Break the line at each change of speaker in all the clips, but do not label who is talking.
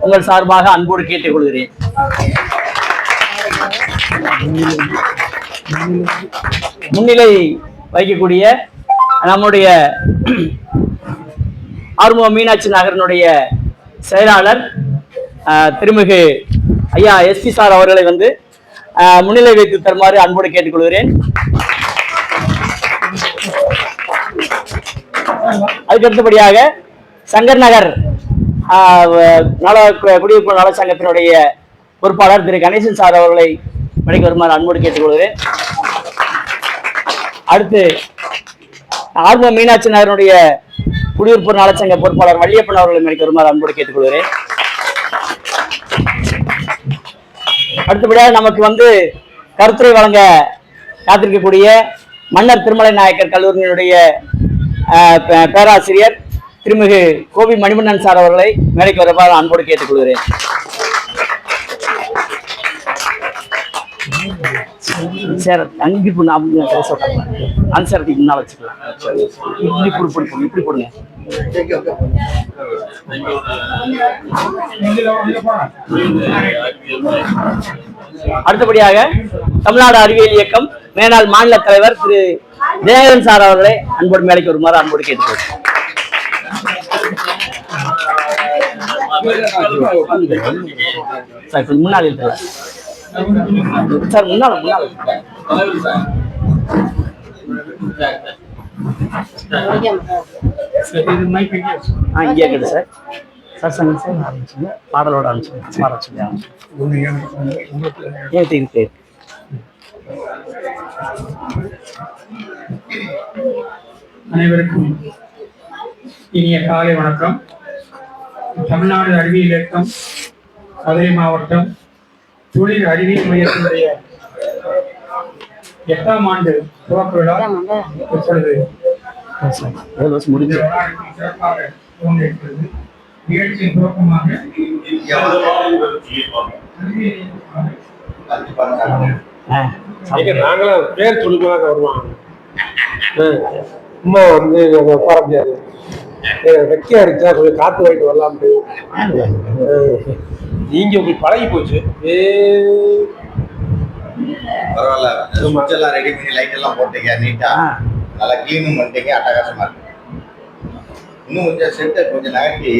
உங்கள் சார்பாக அன்போடு கேட்டுக்கொள்கிறேன். முன்னிலை வைக்கக்கூடிய நம்முடைய ஆறுமுக மீனாட்சி நகரனுடைய செயலாளர் திருமிகு ஐயா எஸ்பி சார் அவர்களை முன்னிலை வைத்து தருமாறு அன்போடு கேட்டுக்கொள்கிறேன். அதுக்கு அடுத்தபடியாக சங்கர் நகர் குடியிருப்பு நல சங்கத்தினுடைய பொறுப்பாளர் திரு கணேசன் சார் அவர்களை மணிக்கு வருமாறு அன்போடு கேட்டுக்கொள்கிறேன். அடுத்து ஆர்வ மீனாட்சி நகரனுடைய குடியிருப்பு நலச்சங்க பொறுப்பாளர் வள்ளியப்பன் அவர்களை மணிக்கு வருமாறு அன்போடு கேட்டுக்கொள்கிறேன். அடுத்தபடியாக நமக்கு கருத்துரை வழங்க காத்திருக்கக்கூடிய மன்னர் திருமலை நாயக்கர் கல்லூரியினுடைய பேராசிரியர் திருமிகு கோபி மணிமன்னன் சார் அவர்களை மேடைக்கு வருமாறு அன்போடு கேட்டுக்கொள்கிறேன். சார் அங்கே அன்சரத்துக்கு முன்னால் வச்சுக்கலாம். இப்படி போடுங்க. அடுத்தபடியாக தமிழ்நாடு அறிவியல் இயக்கம் மேனாள் மாநில தலைவர் திரு தினகரன் சார் அவர்களை அன்போடு மேடைக்கு வருமாறு அன்போடு கேட்டுக்கொள்கிறேன். சார் முன்னாள் சார் முன்னாள் இங்கே கேட்டு சார் சார் சங்க சார் ஆரம்பிச்சுங்க பாடலோட ஆரம்பிச்சுங்க
அனைவருக்கும் இனிய காலை வணக்கம். தமிழ்நாடு அறிவியல் இயக்கம் மதுரை மாவட்டம் தொழில் அறிவியல் மையத்தினுடைய 8ஆம் ஆண்டு துவக்க விழா இப்பொழுது சிறப்பாக தோன்றியிருக்கிறது. நிகழ்ச்சியின் துவக்கமாக
நாங்களும் பேர் சொல்லிக்கலாங்க வருவாங்க. சும்மா உட்கார முடியாது, வெக்கையா இருக்கா, கொஞ்சம் காத்து வாங்கிட்டு வரலாம்ட்டு. நீங்க உங்களுக்கு பழகி போச்சு.
பரவாயில்ல, ரெடி பண்ணி லைட் எல்லாம் போட்டீங்க, நீட்டா நல்லா கிளீனும் பண்ணிட்டீங்க, அட்டகாசமா இருக்கு. இன்னும் கொஞ்சம் செட்டை கொஞ்சம் நகர்த்தி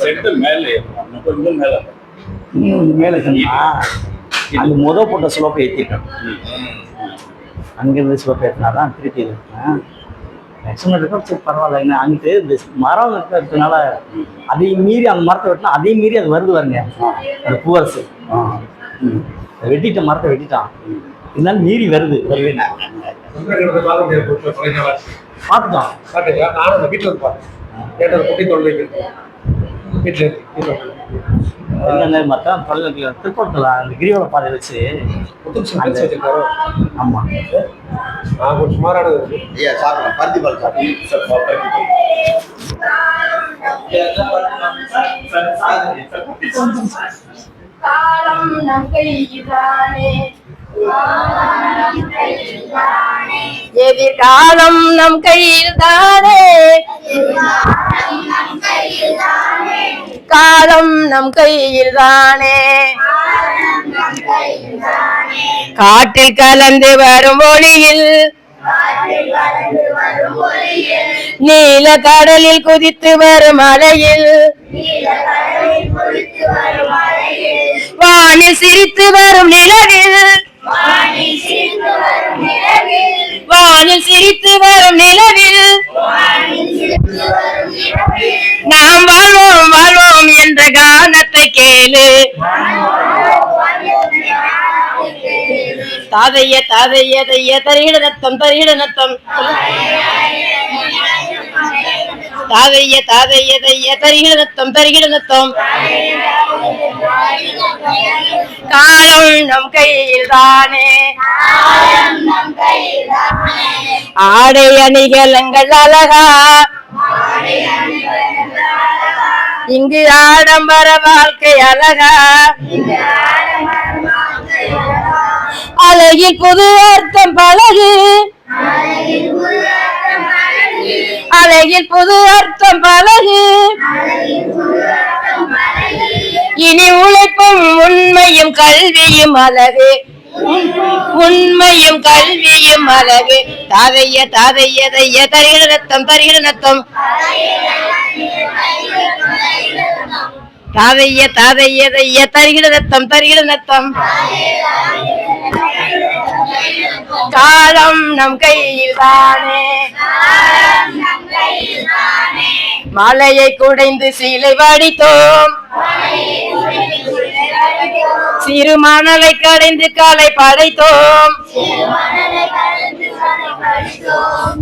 செட்டு மேலே கொஞ்சம்
மேலே அந்த முதல் போட்ட ஸ்லோப்பை ஏற்றிட்டேன். அங்கிருந்து ஸ்லோப்பை ஏற்றினாதான் திருப்பி சரி பரவாயில்ல. அங்கிட்டு இந்த மரம் இருக்கிறதுனால அதையும் மீறி அந்த மரத்தை வெட்டினா அதையும் மீறி அது வருது வருங்க. அந்த பூவரசு வெட்டிட்ட மரத்தை வெட்டிட்டான், இருந்தாலும் மீறி வருது வருவேன் பார்த்துட்டான்.
நானும் அந்த வீட்டில் வந்து பார்த்தேன், குட்டி தொழில் வீட்டில்
மற்ற தொழில் திருப்பூரத்தில் அந்த கிரிவல பாதை வச்சு
வச்சிருக்காரு.
ஆமாம்,
கொஞ்சம் சுமாரானது.
ஐயா சாப்பிடலாம், பருத்தி பால் சாப்பிடுங்க.
காலம் நம் கையில்தானே, எதிர்காலம் நம் கையில்தானே, காலம் நம் கையில்தானே. காற்றில் கலந்து வரும் ஒளியில், நீல கடலில் குதித்து வரும் அலையில், வானில் சிரித்து வரும் நிலவில், வானில் சிரித்து வரும் நிலவில் நாம் வாழ்வோம் வாழ்வோம் என்ற கானத்தை கேளு. தாதைய தாதைய தைய தரிகிட நத்தம் தரிகிட நத்தம், தாதைய தாதைய தைய தரிகிட நத்தம் தரிகிட நத்தம். காலம் நம் கையில் தானே, ஆடை அணிகலங்கள் அழகா, இங்கு ஆடம்பர வாழ்க்கை அழகா, அழகில் புது அர்த்தம் பழகு, அழகில் புது அர்த்தம் பழகு, இனி உழைப்பும் உண்மையும் கல்வியும் அழகு உண்மையும் கல்வியும் அழகு தாதைய தாதைய தைய தருகிற நத்தம் தருகிற நத்தம் தாதைய தாதைய தைய தருகிற நத்தம் தருகிற நத்தம் காலம் நம் கையில் தானே மலையை குடைந்து சீலை வடித்தோம் சிறு மணலை கடைந்து காலை படைத்தோம்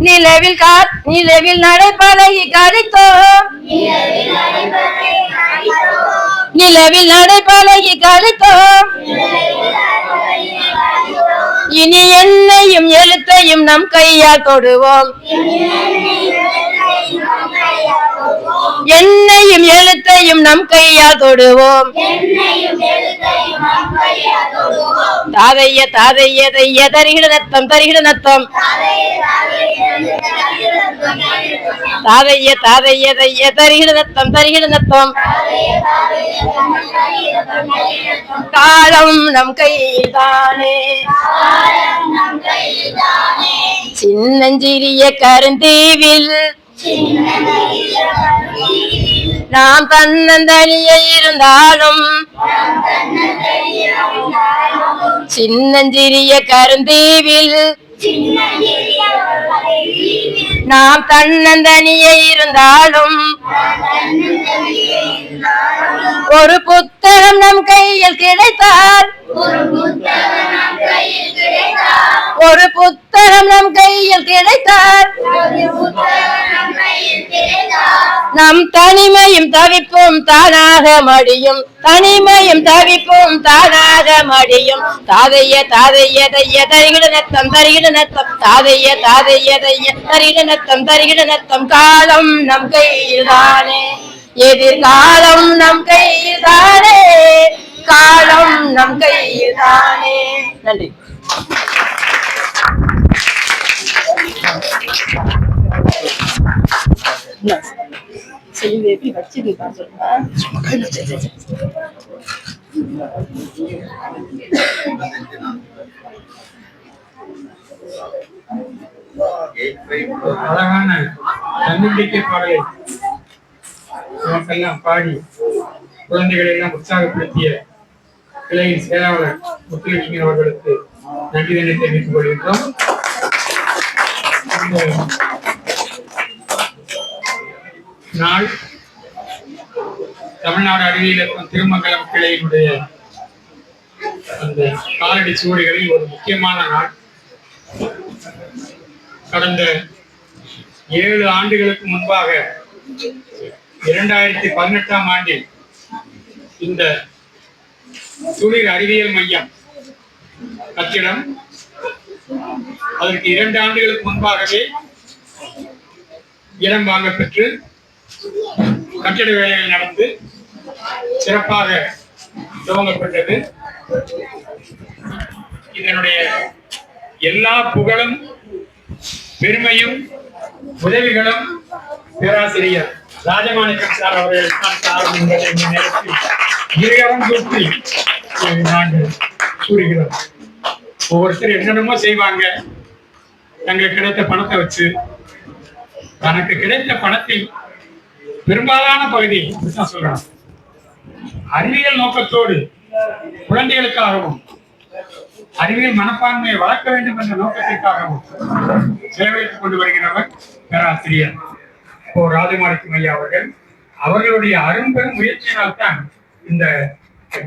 நிலவில் நடைபழகி கழித்தோம் நிலவில் நடைபழகி கழித்தோம் இனி எண்ணையும் எழுத்தையும் நம் கையால் தொடுவோம் எண்ணையும் எழுத்தையும் நம் கையால் தொடுவோம் தாதைய தாதைய தைய தருகிற நத்தம் தருகிற நத்தம் தாதைய தாதைய தைய தருகிற நத்தம் தருகிற நத்தம் காலம் நம் கையில் தானே சின்னஞ்சிறிய கருந்தீவில் நாம் தன்னந்தனியே இருந்தாலும் சின்னஞ்சிறிய கருந்தீவில் நாம் தன்னந்தனியே இருந்தாலும் ஒரு புத்தகம் நம் கையில் கிடைத்தால் ஒரு புத்தகம் நம் கையில் கிடைத்தால் நம் தனிமையும் தவிப்பும் தானாக மடியும் தனிமையும் தவிப்பும் தானாக மடியும் தாதைய தாதைய தைய தருகிற நத்தம் தருகிற நத்தம் தாதைய தாதைய தைய தருகிற நத்தம் தருகிற நத்தம் காலம் நம் கையில் தானே எதிர்காலம் நம் கையில் தானே காலம் நம் கையில் தானே. நன்றி. செய்தி வச்சிருக்கா சொல்லுங்க.
அழகான தன்னம்பிக்கை பாடலை நமக்கெல்லாம் பாடி குழந்தைகளை எல்லாம் உற்சாகப்படுத்திய கிளையின் செயலாளர் முத்துலட்சுமி அவர்களுக்கு நன்றிதனை தெரிவித்துக் கொள்கின்றோம். நாள் தமிழ்நாடு அறிவியல் திருமங்கலம் கிளையினுடைய அந்த காலடி சுவடுகளில் ஒரு முக்கியமான நாள். கடந்த 7 ஆண்டுகளுக்கு முன்பாக 2018ஆம் ஆண்டில் இந்த துளிர் அறிவியல் மையம் கட்டிடம் அதற்கு 2 ஆண்டுகளுக்கு முன்பாகவே இடம் வாங்க பெற்று கட்டிட வேலைகள் நடந்து சிறப்பாக துவங்கப்பட்டது. இதனுடைய எல்லா புகழும் பெருமையும் உதவிகளும் பேராசிரியர் ராஜமாணிக்கம் சார் அவர்கள் என்பதை இந்த நேரத்தில் இறையவன் கூட்டி நாங்கள் கூறுகிறோம். ஒவ்வொருத்தர் என்னென்னமோ செய்வாங்க. தங்களுக்கு கிடைத்த பணத்தை வச்சு தனக்கு கிடைத்த பணத்தில் பெரும்பாலான பகுதி சொல்றாங்க அறிவியல் நோக்கத்தோடு குழந்தைகளுக்காகவும் அறிவியல் மனப்பான்மையை வளர்க்க வேண்டும் என்ற நோக்கத்திற்காகவும் செலவழித்துக் கொண்டு வருகிறவர் பேராசிரியர் ராஜமாணிக்கம் ஐயா அவர்கள். அவர்களுடைய அரும்பெரும் முயற்சியினால் தான் இந்த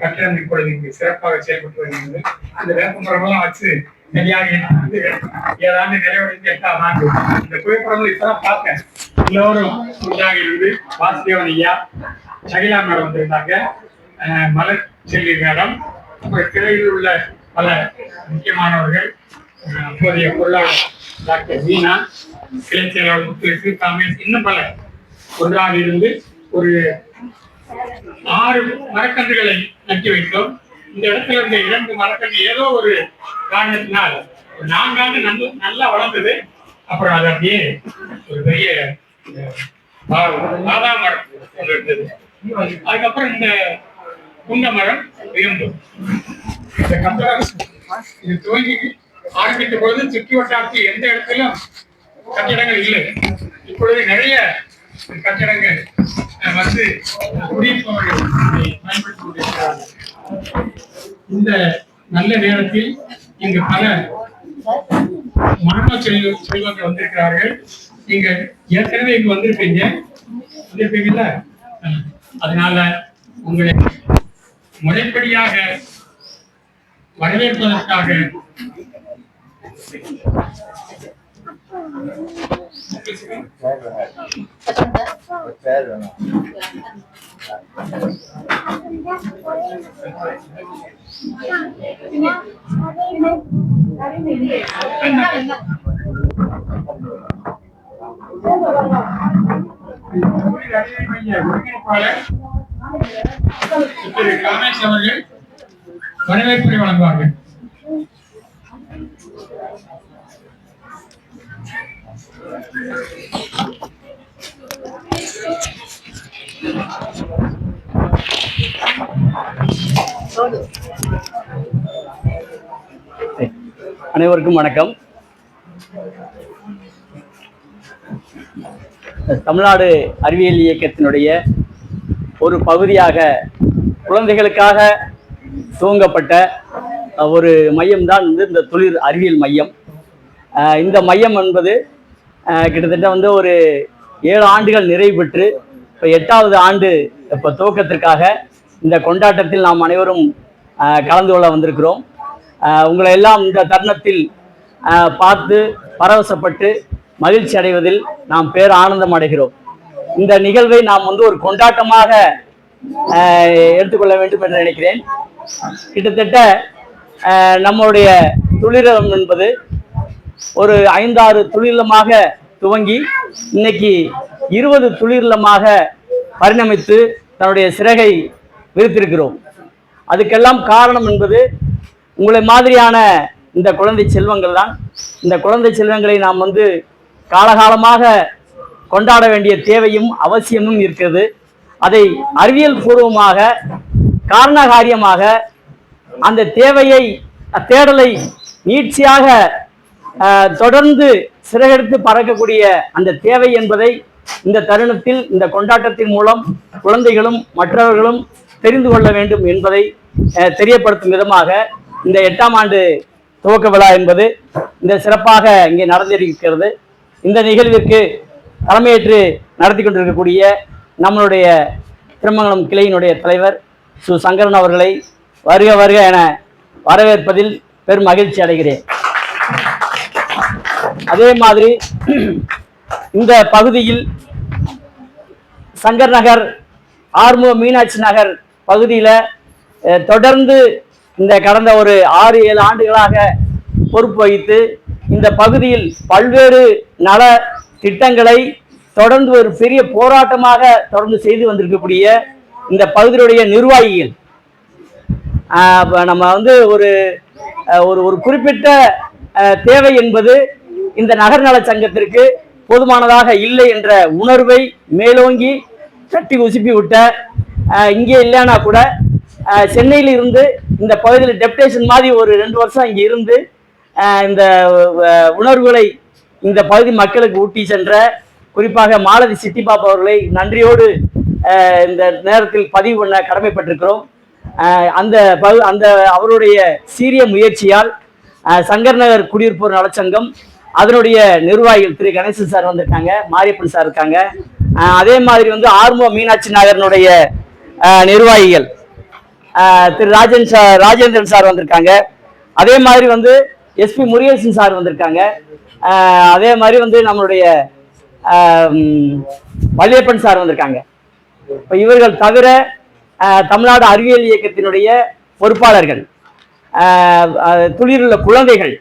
கட்டிடம் இப்பொழுது இங்கு சிறப்பாக செயல்பட்டு வருகிறது. அந்த வேப்பமரமெல்லாம் வச்சு சரியாக ஏதாவது நிறைவடைந்து 8ஆம் ஆண்டு இந்த புகைப்படங்கள் இப்பதான் பார்த்தேன். எல்லோரும் உண்டாக இருந்து வாசுதேவன் ஐயா, சகிலா மேடம் வந்திருந்தாங்க, மலர் செல்வி மேடம், அப்புறம் கிளையில் உள்ள பல முக்கியமானவர்கள், அப்போதைய பொருளாளர் டாக்டர் வீணா, கிளை செயலாளர் முத்துலட்சுமி, காமேஷ், இன்னும் பல ஒன்றாக இருந்து ஒரு 6 மரக்கன்றுகளை நட்டு வைத்தோம். இந்த இடத்துல இருந்த 2 மரக்கன்று ஏதோ ஒரு காரணத்தினால் 4 ஆண்டு நல்லா வளர்ந்தது. அப்புறம் அது அப்படியே ஒரு பெரிய பாதாம் மரம் இருந்தது. அதுக்கப்புறம் இந்த குண்டமரம் வேம்பு. இந்த கட்டடம் இது துவங்கி ஆரம்பித்த பொழுது சுற்று வட்டாரத்தில் எந்த இடத்திலும் கட்டிடங்கள் இல்லை. இப்பொழுது நிறைய கட்டிடங்கள் வந்து குடியிருப்பவர்கள் பயன்படுத்திக் கொண்டிருக்கிறார்கள். இந்த நல்ல நேரத்தில் இங்கு பல மாணவ செல்வங்கள் வந்திருக்கிறார்கள். நீங்க ஏற்கனவே இங்கு வந்திருப்பீங்கல்ல, அதனால உங்களை முறைப்படியாக வரவேற்பதற்காக ஒருங்கிணைப்பாளர் திரு காமேஷ் அவர்கள் வரவேற்புரை வழங்குவார்கள்.
அனைவருக்கும் வணக்கம். தமிழ்நாடு அறிவியல் இயக்கத்தினுடைய ஒரு பகுதியாக குழந்தைகளுக்காக துவங்கப்பட்ட ஒரு மையம்தான் இந்த தொழில் அறிவியல் மையம். இந்த மையம் என்பது கிட்டத்தட்ட ஒரு 7 ஆண்டுகள் நிறைவு பெற்று இப்போ 8வது ஆண்டு இப்போ துவக்கத்திற்காக இந்த கொண்டாட்டத்தில் நாம் அனைவரும் கலந்து கொள்ள வந்திருக்கிறோம். உங்களை எல்லாம் இந்த தருணத்தில் பார்த்து பரவசப்பட்டு மகிழ்ச்சி அடைவதில் நாம் பேர் ஆனந்தம் அடைகிறோம். இந்த நிகழ்வை நாம் ஒரு கொண்டாட்டமாக எடுத்துக்கொள்ள வேண்டும் என்று நினைக்கிறேன். கிட்டத்தட்ட நம்முடைய தொழிலகம் என்பது ஒரு 5-6 தொழிலமாக துவங்கி இன்னைக்கு 20 தொழிலமாக பரிணமித்து தன்னுடைய சிறகை விரித்திருக்கிறோம். அதுக்கெல்லாம் காரணம் என்பது உங்களை மாதிரியான இந்த குழந்தை செல்வங்கள் தான். இந்த குழந்தை செல்வங்களை நாம் காலகாலமாக கொண்டாட வேண்டிய தேவையும் அவசியமும் இருக்கிறது. அதை அறிவியல் பூர்வமாக காரணகாரியமாக அந்த தேவையை தேடலை நீட்சியாக தொடர்ந்து சிறகெடுத்து பறக்கக்கூடிய அந்த தேவை என்பதை இந்த தருணத்தில் இந்த கொண்டாட்டத்தின் மூலம் குழந்தைகளும் மற்றவர்களும் தெரிந்து கொள்ள வேண்டும் என்பதை தெரியப்படுத்தும் விதமாக இந்த 8ஆம் ஆண்டு துவக்க விழா என்பது இந்த சிறப்பாக இங்கே நடந்திருக்கிறது. இந்த நிகழ்விற்கு தலைமையேற்று நடத்தி கொண்டிருக்கக்கூடிய நம்மளுடைய திருமங்கலம் கிளையினுடைய தலைவர் சு சங்கரன் அவர்களை வருக வருக என வரவேற்பதில் பெரும் மகிழ்ச்சி அடைகிறேன். அதே மாதிரி இந்த பகுதியில் சங்கர் நகர், ஆறுமுக மீனாட்சி நகர் பகுதியில் தொடர்ந்து இந்த கடந்த ஒரு 6-7 ஆண்டுகளாக பொறுப்பு வகித்து இந்த பகுதியில் பல்வேறு நல திட்டங்களை தொடர்ந்து ஒரு பெரிய போராட்டமாக தொடர்ந்து செய்து வந்திருக்கக்கூடிய இந்த பகுதியுடைய நிர்வாகிகள் நம்ம ஒரு ஒரு குறிப்பிட்ட தேவை என்பது இந்த நகர் நல சங்கத்திற்கு போதுமானதாக இல்லை என்ற உணர்வை மேலோங்கி தட்டி உசுப்பி விட்ட, இங்கே இல்லைன்னா கூட சென்னையில் இருந்து இந்த பகுதியில் டெப்டேஷன் மாதிரி ஒரு 2 வருஷம் இங்கே இருந்து இந்த உணர்வுகளை இந்த பகுதி மக்களுக்கு ஊட்டி சென்ற குறிப்பாக மாலதி சிட்டிபாப்பா அவர்களை நன்றியோடு இந்த நேரத்தில் பதிவு பண்ண கடமைப்பட்டிருக்கிறோம். அந்த அவருடைய சீரிய முயற்சியால் சங்கர் நகர் குடியிருப்போர் நலச்சங்கம் அதனுடைய நிர்வாகிகள் திரு கணேசன் சார் வந்திருக்காங்க, மாரியப்பன் சார் இருக்காங்க. அதே மாதிரி ஆறுமுக மீனாட்சி நகரனுடைய நிர்வாகிகள் திரு ராஜேந்திரன் சார் வந்திருக்காங்க. அதே மாதிரி எஸ்பி முருகேசன் சார் வந்திருக்காங்க. அதே மாதிரி நம்மளுடைய வள்ளியப்பன் சார் வந்திருக்காங்க. இப்போ இவர்கள் தவிர தமிழ்நாடு அறிவியல் இயக்கத்தினுடைய பொறுப்பாளர்கள், துளிருள்ள குழந்தைகள்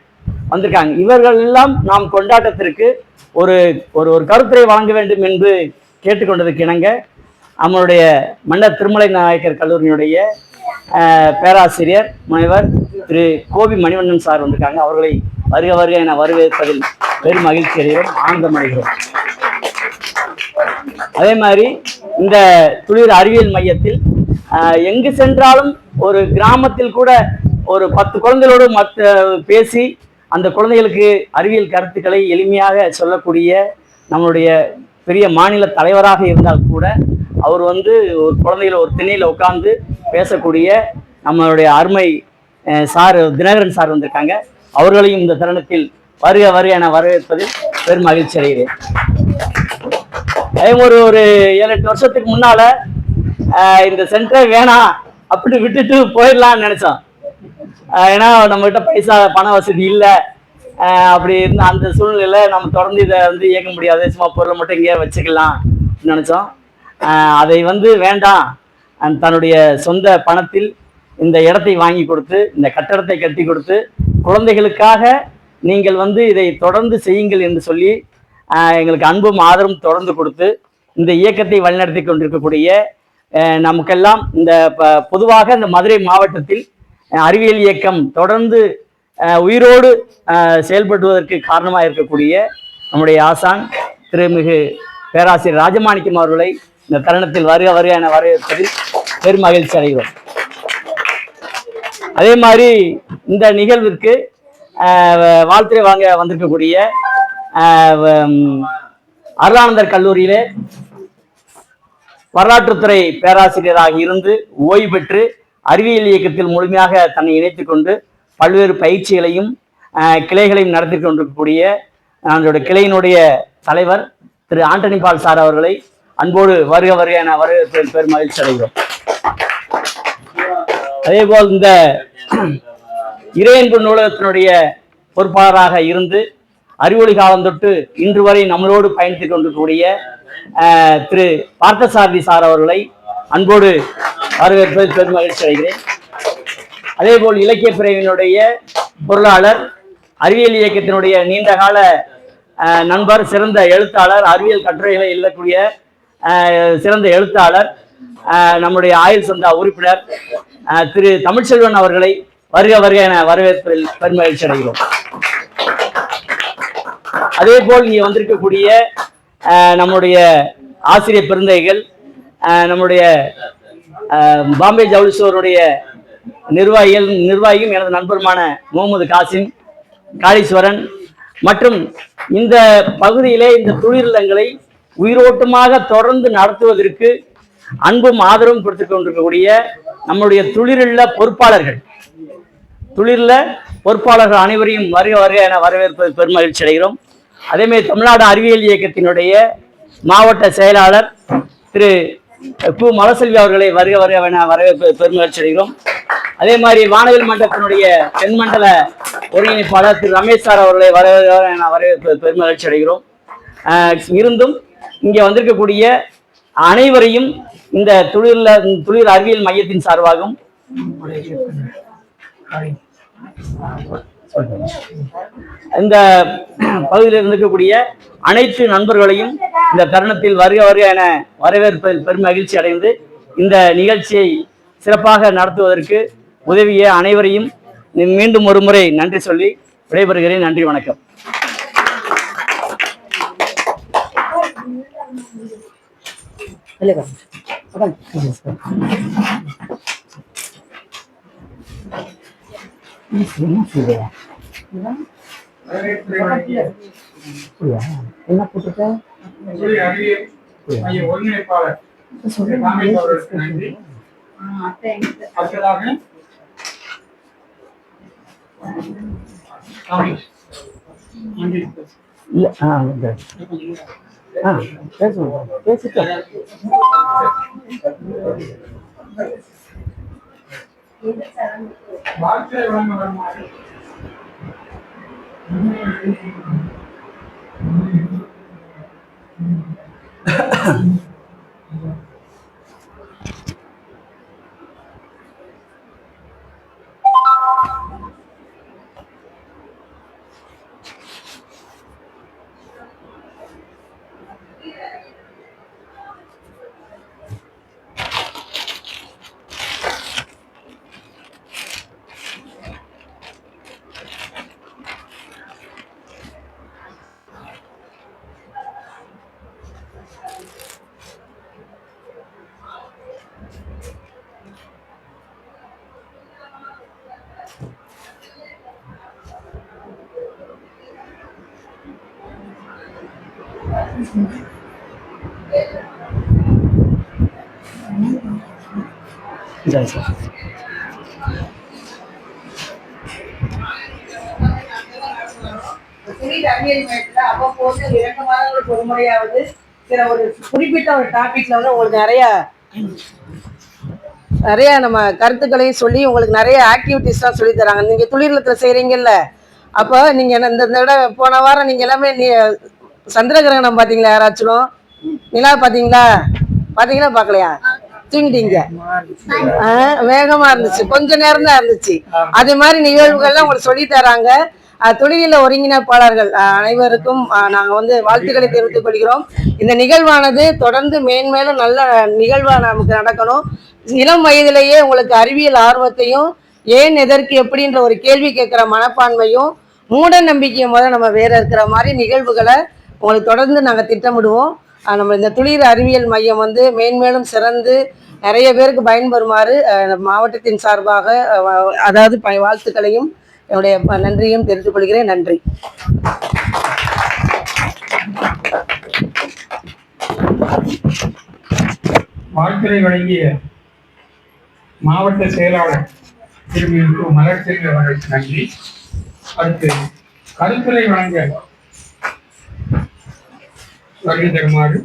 வந்திருக்காங்க. இவர்கள் எல்லாம் நாம் கொண்டாட்டத்திற்கு ஒரு ஒரு கருத்துரை வழங்க வேண்டும் என்று கேட்டுக்கொண்டதுக்கு இணங்க நம்மளுடைய மன்னர் திருமலை நாயக்கர் கல்லூரியினுடைய பேராசிரியர் முனைவர் திரு கோபி மணிவண்ணன் சார் வந்திருக்காங்க. அவர்களை வருக வருக என வரவேற்பதில் பெரும் மகிழ்ச்சி அடைகிறோம், ஆனந்தம் அடைகிறோம். அதே மாதிரி இந்த துளிர் அறிவியல் மையத்தில் எங்கு சென்றாலும் ஒரு கிராமத்தில் கூட ஒரு 10 குழந்தைகளோடு பேசி அந்த குழந்தைகளுக்கு அறிவியல் கருத்துக்களை எளிமையாக சொல்லக்கூடிய நம்மளுடைய பெரிய மாநில தலைவராக இருந்தால் கூட அவர் வந்து ஒரு குழந்தைகள் ஒரு திணையில் உட்கார்ந்து பேசக்கூடிய நம்மளுடைய அருமை சார் தினகரன் சார் வந்திருக்காங்க. அவர்களையும் இந்த தருணத்தில் வருக வருக என வரவேற்பதில் பெரும் மகிழ்ச்சி அடைகிறேன். அதே ஒரு 7-8 வருஷத்துக்கு முன்னால இந்த சென்டரை வேணாம் அப்படி விட்டுட்டு போயிடலாம்னு நினைச்சோம். ஏன்னா நம்மகிட்ட பண வசதி இல்லை. அப்படி இருந்த அந்த சூழ்நிலையில நம்ம தொடர்ந்து இதை வந்து இயக்க முடியாது, சும்மா பொருளை மட்டும் இங்கேயே வச்சுக்கலாம் நினைச்சோம். அதை வந்து வேண்டாம், தன்னுடைய சொந்த பணத்தில் இந்த இடத்தை வாங்கி கொடுத்து இந்த கட்டடத்தை கட்டி கொடுத்து குழந்தைகளுக்காக நீங்கள் வந்து இதை தொடர்ந்து செய்யுங்கள் என்று சொல்லி எங்களுக்கு அன்பும் ஆதரவும் தொடர்ந்து கொடுத்து இந்த இயக்கத்தை வழிநடத்தி கொண்டிருக்கக்கூடிய நமக்கெல்லாம் இந்த பொதுவாக இந்த மதுரை மாவட்டத்தில் அறிவியல் இயக்கம் தொடர்ந்து உயிரோடு செயல்படுவதற்கு காரணமாக இருக்கக்கூடிய நம்முடைய ஆசான் திருமிகு பேராசிரியர் ராஜமாணிக்கம் அவர்களை இந்த தருணத்தில் வருக வருக என வரவேற்பதில் பெரும் மகிழ்ச்சி அடைகிறோம். அதே மாதிரி இந்த நிகழ்விற்கு வாழ்த்துறை வாங்க வந்திருக்கக்கூடிய அருளானந்தர் கல்லூரியிலே வரலாற்றுத்துறை பேராசிரியராக இருந்து ஓய்வு பெற்று அறிவியல் இயக்கத்தில் முழுமையாக தன்னை இணைத்துக் கொண்டு பல்வேறு பயிற்சிகளையும் கிளைகளையும் நடத்தி கொண்டிருக்கக்கூடிய நம்மளுடைய கிளையினுடைய தலைவர் திரு ஆண்டனி பால் சார் அவர்களை அன்போடு வருக வருக என வரவேற்பதில் பெரும் மகிழ்ச்சி அடைகிறோம். அதே போல் இந்த இறையன்பு நூலகத்தினுடைய பொறுப்பாளராக இருந்து அறிவொளி காலம் தொட்டு இன்று வரை நம்மளோடு பயணித்துக் கொண்டிருக்கக்கூடிய திரு பார்த்தசாரதி சார் அவர்களை அன்போடு வரவேற்பதில் பெரும் மகிழ்ச்சி அடைகிறேன். அதே போல் இலக்கிய பிரிவினுடைய பொருளாளர், அறிவியல் இயக்கத்தினுடைய நீண்டகால நண்பர், சிறந்த எழுத்தாளர், அறிவியல் கட்டுரைகளை எழுதக்கூடிய சிறந்த எழுத்தாளர், நம்முடைய ஆயுள் சந்தா உறுப்பினர் திரு தமிழ்ச்செல்வன் அவர்களை வருக வருக என வரவேற்பதில் பெருமகிழ்ச்சி அடைகிறோம். அதே போல் இங்கே வந்திருக்கக்கூடிய நம்முடைய ஆசிரியர் பெருந்தைகள், நம்முடைய பாம்பே ஜவுளி ஸ்டோருடைய நிர்வாகியும் எனது நண்பருமான முகமது காசிம், காளீஸ்வரன் மற்றும் இந்த பகுதியிலே இந்த தொழிலங்களை உயிரோட்டமாக தொடர்ந்து நடத்துவதற்கு அன்பும் ஆதரவும் கொடுத்துக் கொண்டிருக்கக்கூடிய நம்முடைய தொழிலுள்ள பொறுப்பாளர்கள் அனைவரையும் வருக வருக என வரவேற்பது பெருமகிழ்ச்சி அடைகிறோம். அதேமாதிரி தமிழ்நாடு அறிவியல் இயக்கத்தினுடைய மாவட்ட செயலாளர் திரு கு மலசெல்வி அவர்களை வருக வருக என வரவேற்பது பெருமகிழ்ச்சி அடைகிறோம். அதே மாதிரி வானவில் மண்டலத்தினுடைய தென்மண்டல ஒருங்கிணைப்பாளர் திரு ரமேஷ் சார் அவர்களை வரவேற்பது என வரவேற்பது பெருமகிழ்ச்சி அடைகிறோம். இருந்தும் இங்கே வந்திருக்கக்கூடிய அனைவரையும் இந்த தொழில் அறிவியல் மையத்தின் சார்பாகவும் இந்த பகுதியில் இருக்கக்கூடிய அனைத்து நண்பர்களையும் இந்த தருணத்தில் வருக வருக என வரவேற்பதில் பெரும் மகிழ்ச்சி அடைந்து இந்த நிகழ்ச்சியை சிறப்பாக நடத்துவதற்கு உதவிய அனைவரையும் மீண்டும் ஒரு முறை நன்றி சொல்லி விடைபெறுகிறேன். நன்றி, வணக்கம். என்ன போட்டுருக்க?
ஒருங்கிணைப்பாளர்
பேசிட்டு
வாழ்க்கை வழங்க வருமாறு
இதாங்க சார்.
துணியில் அறிவியல் மையத்தில் அவ்வப்போது 2 மாதங்களுக்கு ஒரு முறையாவது சில ஒரு குறிப்பிட்ட ஒரு டாபிக்ல வந்து உங்களுக்கு நிறைய நம்ம கருத்துக்களையும் சொல்லி உங்களுக்கு நிறைய ஆக்டிவிட்டிஸ்லாம் சொல்லி தராங்க. நீங்க துளிர்லத்தில் செய்றீங்கல்ல, அப்போ நீங்க இந்த தடவை போன வாரம் நீங்க எல்லாமே சந்திர கிரகணம் பார்த்தீங்களா? யாராச்சும் நிலா பார்த்தீங்களா? பார்க்கலையா? தூங்கிட்டீங்க. வேகமா இருந்துச்சு, கொஞ்ச நேரம் தான் இருந்துச்சு. அதே மாதிரி நிகழ்வுகள்லாம் உங்களுக்கு சொல்லி தராங்க. தொழில ஒருங்கிணைப்பாளர்கள் அனைவருக்கும் நாங்கள் வந்து வாழ்த்துக்களை தெரிவித்துக் கொள்கிறோம். இந்த நிகழ்வானது தொடர்ந்து மேன்மேலும் நல்ல நிகழ்வாக நமக்கு நடக்கணும். இளம் வயதிலேயே உங்களுக்கு அறிவியல் ஆர்வத்தையும் ஏன் எதற்கு எப்படின்ற ஒரு கேள்வி கேட்குற மனப்பான்மையும் மூட நம்பிக்கையை முதல்ல நம்ம வேற இருக்கிற மாதிரி நிகழ்வுகளை உங்களுக்கு தொடர்ந்து நாங்கள் திட்டமிடுவோம். நம்ம இந்த துளிர் அறிவியல் மையம் வந்து மேன்மேலும் சிறந்து நிறைய பேருக்கு பயன்பெறுமாறு மாவட்டத்தின் சார்பாக அதாவது வாழ்த்துக்களையும் என்னுடைய நன்றியும் தெரிவித்துக் கொள்கிறேன். நன்றி.
வாழ்த்துறை வழங்கிய மாவட்ட செயலாளர் திரும்பி மலர்ச்செல்வி அவர்களுக்கு நன்றி. அடுத்து கருத்துரை வழங்க வருகை தருமாறு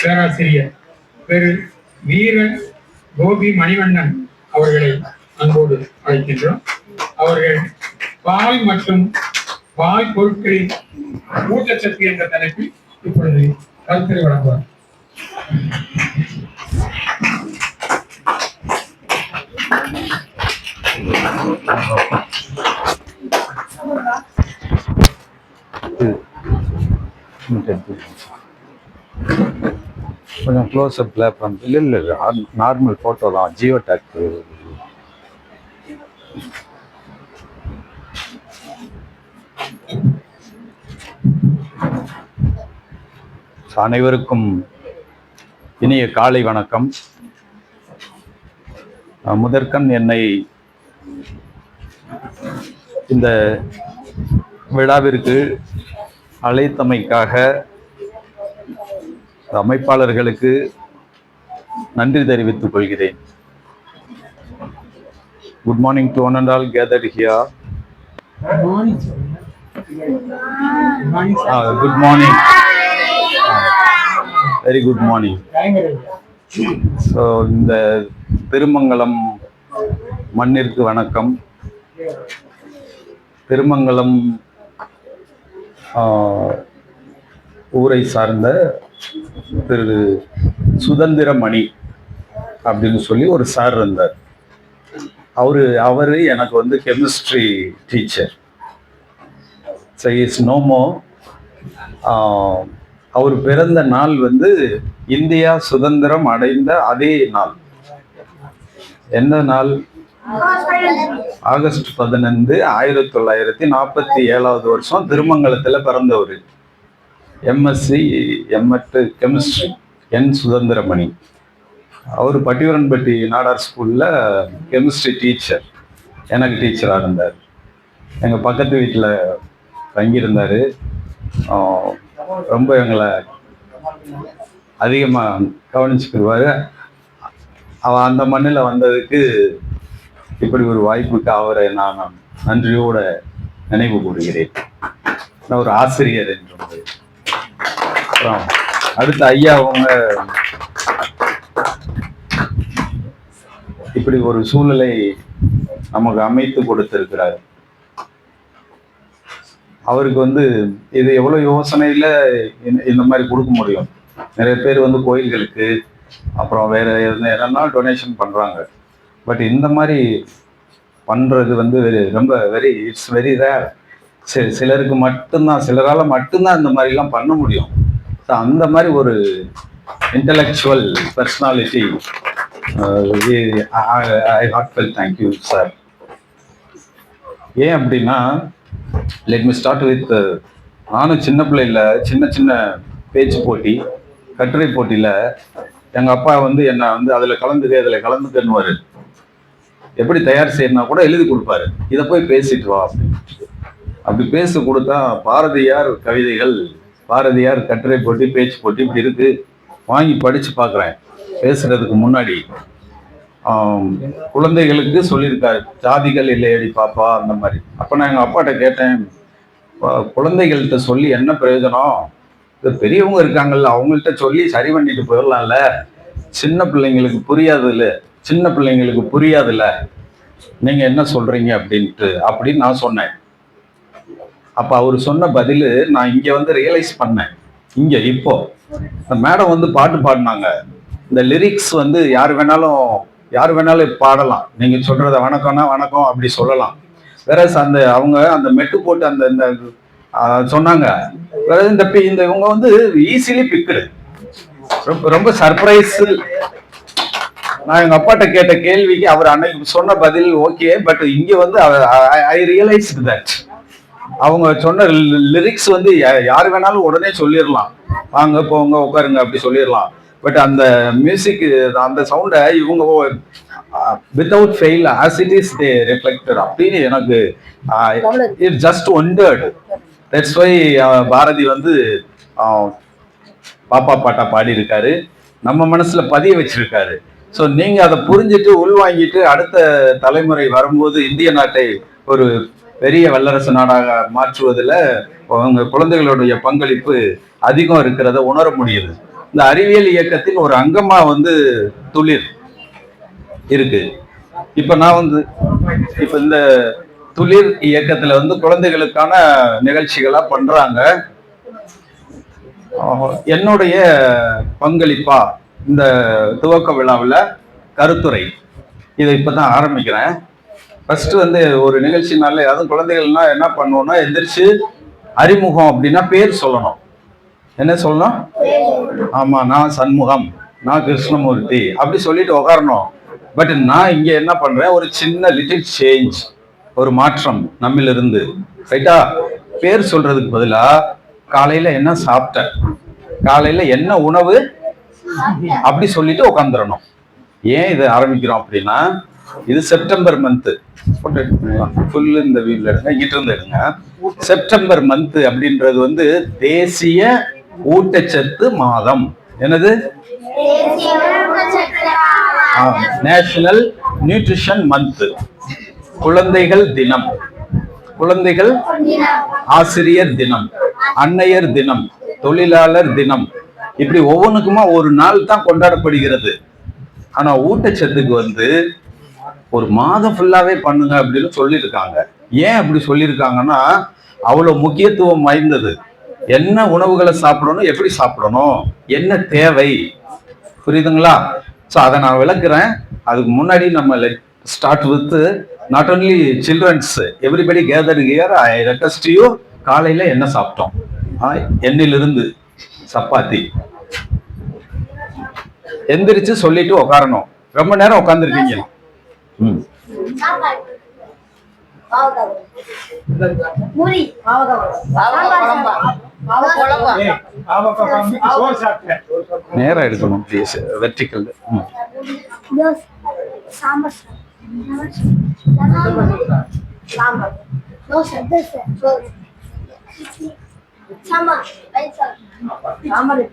பேராசிரியர் திரு வீர கோபி மணிவண்ணன் அவர்களை அன்போடு அழைக்கின்றோம். அவர்கள் பால் மற்றும் பால் பொருட்களின் ஊட்டச்சத்து என்ற தலைப்பில் இப்பொழுது கருத்துரை வழங்குவார்.
கொஞ்சம் க்ளோஸ் அப்ல இல்லை நார்மல் ஃபோட்டோ தான், ஜியோ டேக். அனைவருக்கும் இனிய காலை வணக்கம். முதற்கண் என்னை இந்த விழாவிற்கு அழைத்தமைக்காக அமைப்பாளர்களுக்கு நன்றி தெரிவித்துக் கொள்கிறேன். Good morning to one and all gathered here. Good morning, very good morning. So இந்த திருமங்கலம் மண்ணிற்கு வணக்கம். திருமங்கலம் ஊரை சார்ந்த திரு சுதந்திரமணி அப்படின்னு சொல்லி ஒரு சார் இருந்தார். அவரு எனக்கு வந்து கெமிஸ்ட்ரி டீச்சர். So is நோமோ. அவர் பிறந்த நாள் வந்து இந்தியா சுதந்திரம் அடைந்த அதே நாள். எந்த நாள்? ஆகஸ்ட் 15, 1947 வருஷம் திருமங்கலத்துல பிறந்தவர். எம்எஸ்சி எம்எட் கெமிஸ்ட்ரி என் சுதந்திரமணி. அவர் பட்டிவரன்பட்டி நாடார் ஸ்கூல்ல கெமிஸ்ட்ரி டீச்சர், எனக்கு டீச்சராக இருந்தார். எங்கள் பக்கத்து வீட்டில் தங்கியிருந்தார். ரொம்ப எங்களை அதிகமாக கவனிச்சுக்கிடுவார். அவன் அந்த மண்ணில் வந்ததுக்கு இப்படி ஒரு வாய்ப்புக்கு அவரை நான் நன்றியோட நினைவு கூறுகிறேன். ஒரு ஆசிரியர் என்று. அப்புறம் அடுத்த ஐயா அவங்க இப்படி ஒரு சூழலை நமக்கு அமைத்து கொடுத்திருக்கிறார். அவருக்கு வந்து இது எவ்வளவு யோசனையில இந்த மாதிரி கொடுக்க முடியும். நிறைய பேர் வந்து கோயில்களுக்கு அப்புறம் வேற என்னன்னா டொனேஷன் பண்றாங்க. பட் இந்த மாதிரி பண்றது வந்து ரொம்ப இட்ஸ் வெரி ரேர். சிலருக்கு மட்டும்தான், சிலரால மட்டும்தான் இந்த மாதிரிலாம் பண்ண முடியும். ஸோ அந்த மாதிரி ஒரு இன்டலெக்சுவல் பர்சனாலிட்டி. ஐ ஹார்ட்ஃபெல்ட் தேங்க்யூ சார். ஏன் அப்படின்னா, லெட் மீ ஸ்டார்ட் வித், நானும் சின்ன பிள்ளைல சின்ன பேச்சு போட்டி, கட்டுரை போட்டியில் எங்கள் அப்பா வந்து என்னை வந்து அதில் கலந்துக்கன்னுவார். எப்படி தயார் செய்யணும்னா கூட எழுதி கொடுப்பாரு, இதை போய் பேசிட்டு வா அப்படின்னு. அப்படி பேச கொடுத்தா பாரதியார் கவிதைகள் பாரதியார் கட்டுரை போட்டி, பேச்சு போட்டி இப்படி இருக்கு. வாங்கி படிச்சு பார்க்குறேன் பேசுறதுக்கு முன்னாடி. குழந்தைகளுக்கு சொல்லியிருக்காரு, ஜாதிகள் இல்லையடி பாப்பா அந்த மாதிரி. அப்போ நான் எங்கள் அப்பாட்ட கேட்டேன், குழந்தைகள்கிட்ட சொல்லி என்ன பிரயோஜனம்? இது பெரியவங்க இருக்காங்கல்ல, அவங்கள்ட்ட சொல்லி சரி பண்ணிட்டு போயிடலாம்ல. சின்ன பிள்ளைங்களுக்கு புரியாதுல்ல, நீங்கள் என்ன சொல்கிறீங்க அப்படின்னு நான் சொன்னேன். அப்போ அவர் சொன்ன பதில் நான் இங்கே வந்து ரியலைஸ் பண்ணேன். இங்கே இப்போ இந்த மேடம் வந்து பாட்டு பாடினாங்க. இந்த லிரிக்ஸ் வந்து யார் வேணாலும் பாடலாம். நீங்கள் சொல்கிறத வணக்கம்னா வணக்கம் அப்படி சொல்லலாம். வேற அவங்க அந்த மெட்டு போட்டு அந்த சொன்னாங்க. வேற இந்த இவங்க வந்து ஈஸிலி பிக்குடு. ரொம்ப சர்ப்ரைஸ். நான் எங்க அப்பாட்ட கேட்ட கேள்விக்கு அவர் அன்னைக்கு சொன்ன பதில் ஓகே, பட் இங்க வந்து ஐ ரியலைஸ் தட் அவங்க சொன்ன லிரிக்ஸ் வந்து யார் வேணாலும் உடனே சொல்லிடலாம், வாங்க போங்க உட்காருங்க அப்படி சொல்லிடலாம். பட் அந்த மியூசிக் அந்த சவுண்டை இவங்க without fail as it is they reflected அப்படின்னு எனக்கு it just wondered. That's why Bharathi வந்து பாப்பா பாட்டா பாடி இருக்காரு, நம்ம மனசுல பதிய வச்சிருக்காரு. ஸோ நீங்க அதை புரிஞ்சுட்டு உள்வாங்கிட்டு அடுத்த தலைமுறை வரும்போது இந்திய நாட்டை ஒரு பெரிய வல்லரசு நாடாக மாற்றுவதில் உங்க குழந்தைகளுடைய பங்களிப்பு அதிகம் இருக்கிறத உணர முடியுது. இந்த அறிவியல் இயக்கத்தின் ஒரு அங்கமா வந்து துளிர் இருக்கு. இப்ப நான் வந்து இந்த துளிர் இயக்கத்துல வந்து குழந்தைகளுக்கான நிகழ்ச்சிகளா பண்றாங்க. என்னுடைய பங்களிப்பா இந்த துவக்க விழாவில் கருத்துரை இதை இப்பதான் ஆரம்பிக்கிறேன். ஃபர்ஸ்ட் வந்து ஒரு நிகழ்ச்சினால அதுவும் குழந்தைகள்னா என்ன பண்ணுவோம்னா, எந்திரிச்சு அறிமுகம் அப்படின்னா பேர் சொல்லணும். என்ன சொல்லணும்? ஆமா, நான் சண்முகம், நான் கிருஷ்ணமூர்த்தி அப்படி சொல்லிட்டு உட்காரணும். பட் நான் இங்க என்ன பண்றேன், ஒரு சின்ன லிட்டில் சேஞ்ச், ஒரு மாற்றம் நம்மிலிருந்து. ரைட்டா? பேர் சொல்றதுக்கு பதிலா காலையில என்ன சாப்பிட்டேன், காலையில என்ன உணவு அப்படி சொல்லிட்டு உட்காந்துடணும். ஏன் இதை ஆரம்பிக்கிறோம் அப்படின்னா, இது செப்டம்பர் மந்த்து. ஃபுல் இந்த வீட்ல எடுங்க, இங்கிட்ட இருந்து எடுங்க. செப்டம்பர் மந்த் அப்படின்றது வந்து தேசிய ஊட்டச்சத்து மாதம். என்னது? National nutrition month. குழந்தைகள் தினம், குழந்தைகள் ஆசிரியர் தினம், அன்னையர் தினம், தொழிலாளர் தினம், இப்படி ஒவ்வொன்றுக்குமா ஒரு நாள் தான் கொண்டாடப்படுகிறது. ஆனா ஊட்டச்சத்துக்கு வந்து ஒரு மாதம் ஃபுல்லாவே பண்ணுங்க அப்படின்னு சொல்லியிருக்காங்க. ஏன் அப்படி சொல்லியிருக்காங்கன்னா, அவ்வளவு முக்கியத்துவம் வாய்ந்தது. என்ன உணவுகளை சாப்பிடணும், எப்படி சாப்பிடணும், என்ன தேவை, புரியுதுங்களா? ஸோ அதை நான் விளக்குறேன். அதுக்கு முன்னாடி நம்ம start with not only childrens, everybody gather here. I request you, காலையில என்ன சாப்பிட்டோம்? எண்ணிலிருந்து சப்பாத்தி. எந்திரிச்சு சொல்லிட்டு உட்காரணும். ரொம்ப நேரம் உட்காந்துருக்கீங்க. நேரம் எடுக்கணும் ப்ளீஸ். வெர்டிக்கல்.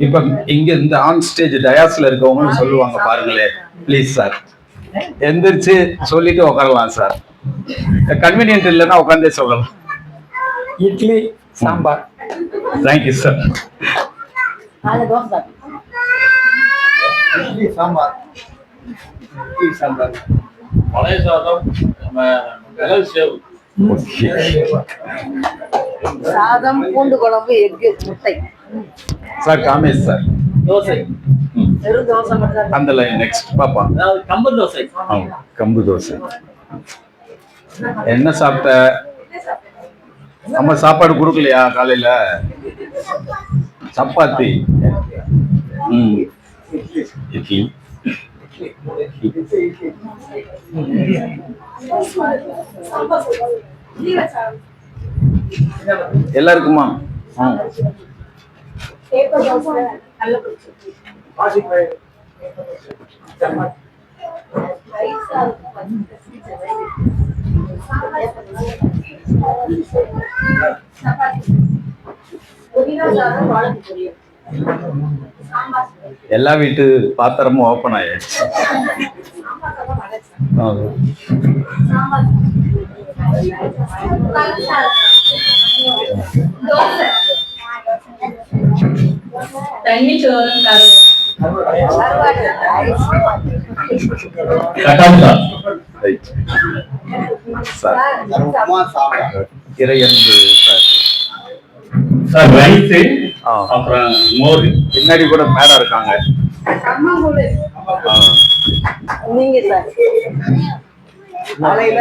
இப்ப இங்க இந்த ஆன் ஸ்டேஜ் டயாஸ்ல இருக்கவங்க சொல்லுவாங்க பாருங்களே, ப்ளீஸ் சார் எந்திரிச்சு சொல்லிட்டு உட்காரலாம் சார். கன்வீனியன்ட் இல்லைன்னா உட்காந்தே சொல்லலாம்.
இட்லி சாம்பார்.
Thank you sir.
இட்லி சாம்பார், இட்லி சாம்பார், பழைய சாதம், மிளகு சேவு,
சாதம், பூண்டு குழம்பு, எக்கு, முட்டை.
Sir Kamesh sir.
தோசை,
வெறும் தோசை மட்டும்.
அந்த லைன் நெக்ஸ்ட் பாப்பா.
அதாவது கம்பு தோசை.
கம்பு தோசை. என்ன சாப்பிட்ட? அம்மா சாப்பாடு கொடுக்கலையா காலையில? சப்பாத்தி. இட்லி. எல்லாருக்குமா? எல்லா வீட்டு பாத்திரமும் ஓப்பன் ஆயிடுச்சு.
தண்ணி சோறும்
உப்புமா சாப்பிட்டா
இறையன்பு
சார் ரைஸ் அப்புறம் மோர்.
பின்னாடி கூட மேடம் இருக்காங்க.
நீங்க சார்
காலையில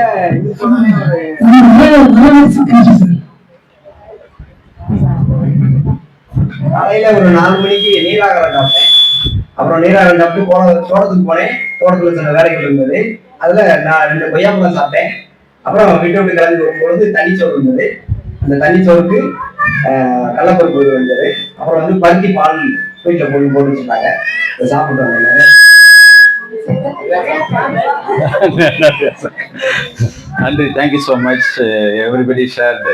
காலையில ஒரு 4 மணிக்கு நீராகாரம் சாப்பிட்டேன். அப்புறம் நீராகாரம் சாப்பிட்டு தோட்டத்துக்கு போனேன். தோட்டத்துல சில வேலைகள் இருந்தது. அதுல நான் 2 கொய்யாப்பழம் சாப்பிட்டேன். அப்புறம் விட்டு கிளம்பி வரும்பொழுது தண்ணிச்சோறு இருந்தது. அந்த தண்ணிச்சோறுக்கு கடலப்பருப்பு வந்தது. அப்புறம் வந்து பருத்தி பால் வீட்டில் போட்டு வச்சுருந்தாங்க. அதை சாப்பிட்டு வந்தாங்க.
நன்றி, thank you so much. Everybody shared.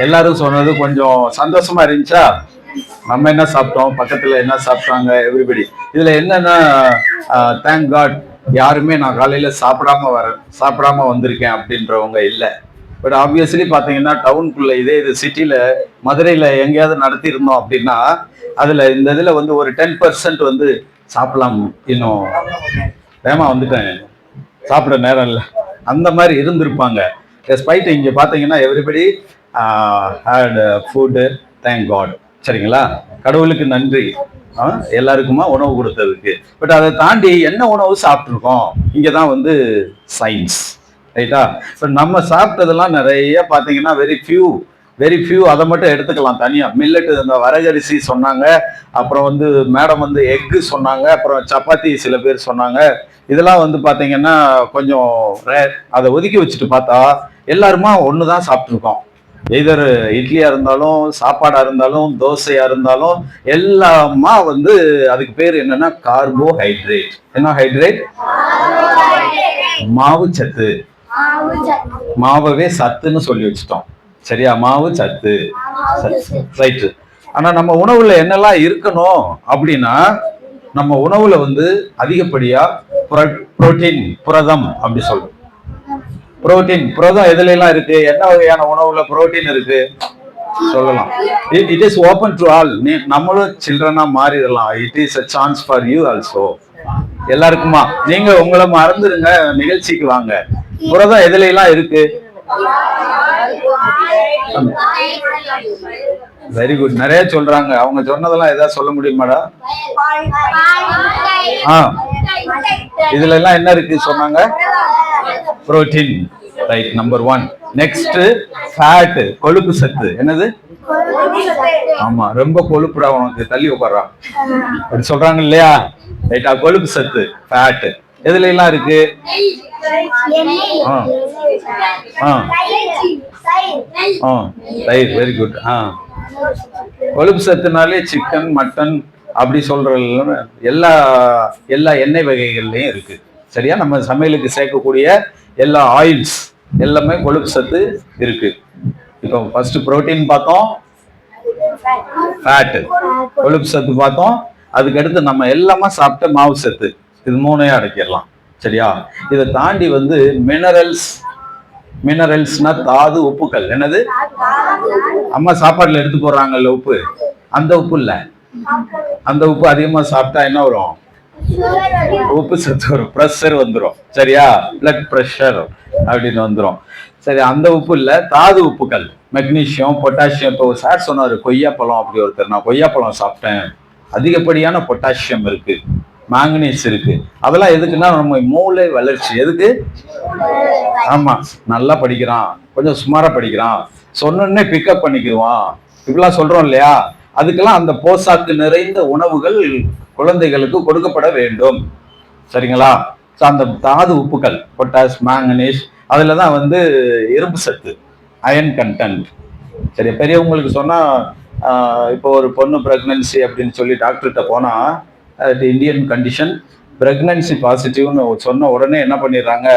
எல்லாரும் சொன்னது கொஞ்சம் சந்தோஷமா இருந்துச்சா? நம்ம என்ன சாப்பிட்டோம், பக்கத்துல என்ன சாப்பிட்டாங்க, எவ்ரிபடி. இதுல என்னன்னா தேங்க் காட் யாருமே நான் காலையில சாப்பிடாம வந்திருக்கேன் அப்படின்றவங்க இல்லை. பட் ஆப்வியஸ்லி பார்த்தீங்கன்னா டவுனுக்குள்ள இது சிட்டியில மதுரையில எங்கேயாவது நடத்தி இருந்தோம் அப்படின்னா அதுல இந்த இதுல வந்து ஒரு 10% வந்து சாப்பிடலாம், இன்னும் வேமா வந்துட்டேன் சாப்பிட நேரம் இல்லை அந்த மாதிரி இருந்திருப்பாங்க. டெஸ்பைட் இங்கே பார்த்தீங்கன்னா everybody had food, thank God. சரிங்களா? கடவுளுக்கு நன்றி எல்லாருக்குமா உணவு கொடுத்ததுக்கு. பட் அதை தாண்டி என்ன உணவு சாப்பிட்ருக்கோம், இங்கே தான் வந்து சயின்ஸ். ரைட்டா? இப்போ நம்ம சாப்பிட்டதெல்லாம் நிறைய பார்த்தீங்கன்னா வெரி ஃபியூ அதை மட்டும் எடுத்துக்கலாம் தனியாக. மில்லட்டு, இந்த வரகரிசி சொன்னாங்க, அப்புறம் வந்து மேடம் வந்து எக்கு சொன்னாங்க, அப்புறம் சப்பாத்தி சில பேர் சொன்னாங்க. இதெல்லாம் வந்து பார்த்தீங்கன்னா கொஞ்சம் ரேர். அதை ஒதுக்கி வச்சுட்டு பார்த்தா எல்லாருமா ஒன்று தான் சாப்பிட்ருக்கோம். எதர் இட்லியா இருந்தாலும், சாப்பாடா இருந்தாலும், தோசையா இருந்தாலும் எல்லாமா வந்து அதுக்கு பேர் என்னன்னா கார்போஹைட்ரேட். என்ன ஹைட்ரேட்? மாவு சத்து. மாவவே சத்துன்னு சொல்லி வச்சுட்டோம். சரியா? மாவு சத்து. ரைட்டு. ஆனா நம்ம உணவுல என்னெல்லாம் இருக்கணும் அப்படின்னா, நம்ம உணவுல வந்து அதிகப்படியா புரோட்டீன், புரதம் அப்படி சொல்றோம். புரதம் எதுல எல்லாம் இருக்கு? என்ன வகையான உணவுல புரோட்டீன் இருக்கு சொல்லலாம். It is open to all. நம்மளும் சில்ட்ரனா மாறிடலாம். It is a chance for you also. எல்லாருக்குமா. நீங்க உங்களை மறந்துருங்க, நிகழ்ச்சிக்கு வாங்க. புரதம் எதுல எல்லாம் இருக்கு? Very good. நிறைய சொல்றாங்க. அவங்க சொன்னதெல்லாம் ஏதாவது சொல்ல முடியுமாடா? இதுல எல்லாம் என்ன இருக்கு சொன்னாங்க? Protein. Right, number 1. Next fat, கொழுப்பு சத்து. என்னது? ஆமா, ரொம்ப கொழுப்புடா உனக்கு, தள்ளி உட்கார்றா அப்படி சொல்றாங்க இல்லையா? ரைட்டா? கொழுப்பு சத்து, ஃபேட். எதுல எல்லாம் இருக்கு? Right, very good. கொழுப்பு சத்துனாலே சிக்கன், மட்டன் அப்படி சொல்ற எல்லா எண்ணெய் வகைகள்லயும் இருக்கு. சரியா? நம்ம சமையலுக்கு சேர்க்கக்கூடிய எல்லா ஆயில்ஸ் எல்லாமே கொழுப்பு சத்து இருக்கு. இப்போ ஃபர்ஸ்ட் புரோட்டீன் பார்த்தோம், ஃபேட், கொழுப்பு சத்து பார்த்தோம். அதுக்கு அடுத்து நம்ம எல்லாமே சாப்பிட்ட மாவு சத்து. இது 3ஐயும் அடக்கிடலாம். சரியா? இதை தாண்டி வந்து மினரல்ஸ்னா தாது, உப்புக்கள். என்னது? அம்மா சாப்பாடுல எடுத்து போடுறாங்கல்ல உப்பு, அந்த உப்பு இல்ல. அந்த உப்பு அதிகமா சாப்பிட்டா என்ன வரும்? உப்பு சத்து வரும், ப்ரெஷர் வந்துடும். சரியா? பிளட் ப்ரெஷர் அப்படின்னு வந்துடும். சரி, அந்த உப்பு இல்ல, தாது உப்புக்கள், மெக்னீசியம், பொட்டாசியம். இப்போ சார் சொன்னாரு கொய்யாப்பழம், அப்படி ஒருத்தர், நான் கொய்யாப்பழம் சாப்பிட்டேன், அதிகப்படியான பொட்டாசியம் இருக்கு, மேங்கனீஸ் இருக்கு. அதெல்லாம் எதுக்குன்னா நம்ம மூளை வளர்ச்சி. எதுக்கு? ஆமா, நல்லா படிக்கிறான், கொஞ்சம் சுமாரா படிக்கிறான், சொன்னோன்னே பிக்கப் பண்ணிக்குவான், இப்படிலாம் சொல்றோம் இல்லையா? அதுக்கெல்லாம் அந்த போசாக்கு நிறைந்த உணவுகள் குழந்தைகளுக்கு கொடுக்கப்பட வேண்டும். சரிங்களா? அந்த தாது உப்புக்கள், பொட்டாஸ், மேங்கனீஸ், அதுல தான் வந்து இரும்பு சத்து, அயன் கண்டென்ட். சரி, பெரியவங்களுக்கு சொன்னா இப்போ ஒரு பொண்ணு பிரெக்னன்சி அப்படின்னு சொல்லி டாக்டர்கிட்ட போனா, இந்தியன் கண்டிஷன், பிரெக்னன்சி பாசிட்டிவ்னு சொன்ன உடனே என்ன பண்ணிடுறாங்க?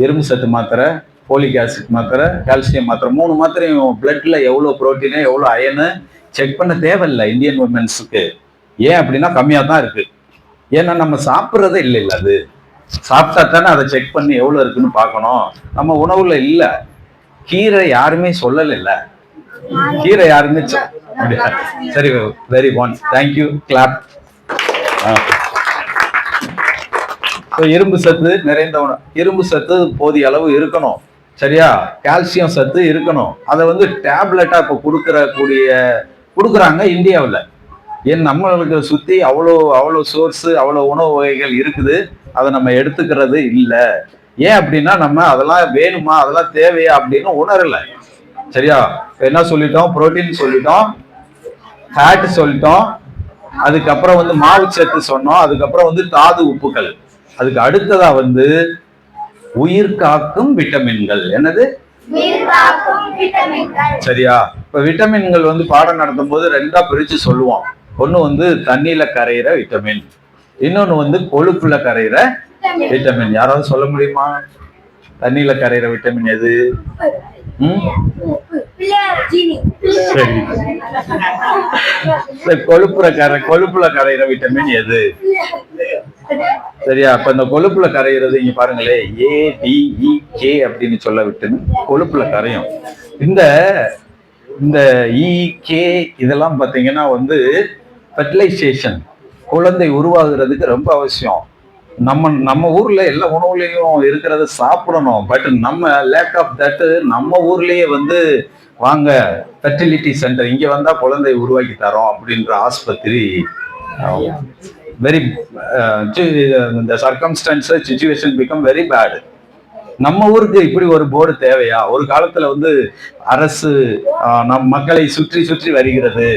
இரும்பு சத்து மாத்திரை, போலிக் ஆசிட் மாத்திரை, கால்சியம் மாத்திரை, 3 மாத்திரையும் பிளட்ல எவ்வளோ புரோட்டீனு, எவ்வளோ அயனு, செக் பண்ண தேவையில்லை இந்தியன் உமன்ஸுக்கு. ஏன் அப்படின்னா கம்மியா தான் இருக்கு. ஏன்னா நம்ம சாப்பிட்றதே இல்லை, அது சாப்பிட்டா தானே அதை செக் பண்ணி எவ்வளவு இருக்குன்னு பார்க்கணும். நம்ம உணவுல இல்ல. கீரை யாருமே சொல்லல, கீரை யாருமே சரி, வெரி ஒன், தேங்க்யூ, கிளாப். இரும்பு சத்து நிறைந்த உணவு, இரும்பு சத்து போதிய அளவு இருக்கணும், சரியா? கால்சியம் சத்து இருக்கணும். அதை வந்து டேப்லெட்டா இப்போ கொடுக்குறாங்க இந்தியாவில். ஏன் நம்மளுக்கு சுத்தி அவ்வளோ சோர்ஸ், அவ்வளோ உணவு வகைகள் இருக்குது, அதை நம்ம எடுத்துக்கிறது இல்லை. ஏன் அப்படின்னா நம்ம அதெல்லாம் வேணுமா, அதெல்லாம் தேவையா அப்படின்னு உணரலை, சரியா? என்ன சொல்லிட்டோம்? புரோட்டீன் சொல்லிட்டோம், ஃபேட் சொல்லிட்டோம், அதுக்கப்புறம் வந்து மாவுச்சத்து சொன்னோம், அதுக்கப்புறம் வந்து தாது உப்புக்கள், அதுக்கு அடுத்ததா வந்து உயிர் காக்கும் விட்டமின்கள். என்னது? சரியா? இப்ப விட்டமின்கள் வந்து பாடம் நடத்தும் போது ரெண்டா பிரிச்சு சொல்லுவோம். ஒண்ணு வந்து தண்ணியில கரையிற விட்டமின், இன்னொன்னு வந்து கொழுப்புல கரையிற விட்டமின். யாராவது சொல்ல முடியுமா? தண்ணியில கரையிற விட்டமின் எது? சரி, கொழுப்புல கரையிற விட்டமின் எது? சரியா? அப்ப இந்த கொழுப்புல கரையிறது இங்க பாருங்களே, ADEK அப்படின்னு சொல்ல விட்டமின் கொழுப்புல கரையும். இந்த EK இதெல்லாம் பாத்தீங்கன்னா வந்து ஃபெர்டிலைசேஷன், குழந்தை உருவாகுறதுக்கு ரொம்ப அவசியம். நம்ம ஊர்ல எல்லா உணவுலையும் இருக்கிறத சாப்பிடணும். பட் நம்ம லேக் ஆஃப் தட். நம்ம ஊர்லயே வந்து வாங்க ஃபெர்டிலிட்டி சென்டர், இங்க வந்தா குழந்தை உருவாக்கி தரோம் அப்படின்ற ஆஸ்பத்திரி. வெரி இந்த circumstances situation become very bad. நம்ம ஊருக்கு இப்படி ஒரு போர்டு தேவையா? ஒரு காலத்துல வந்து அரசு நம் மக்களை சுற்றி சுற்றி வருகிறது,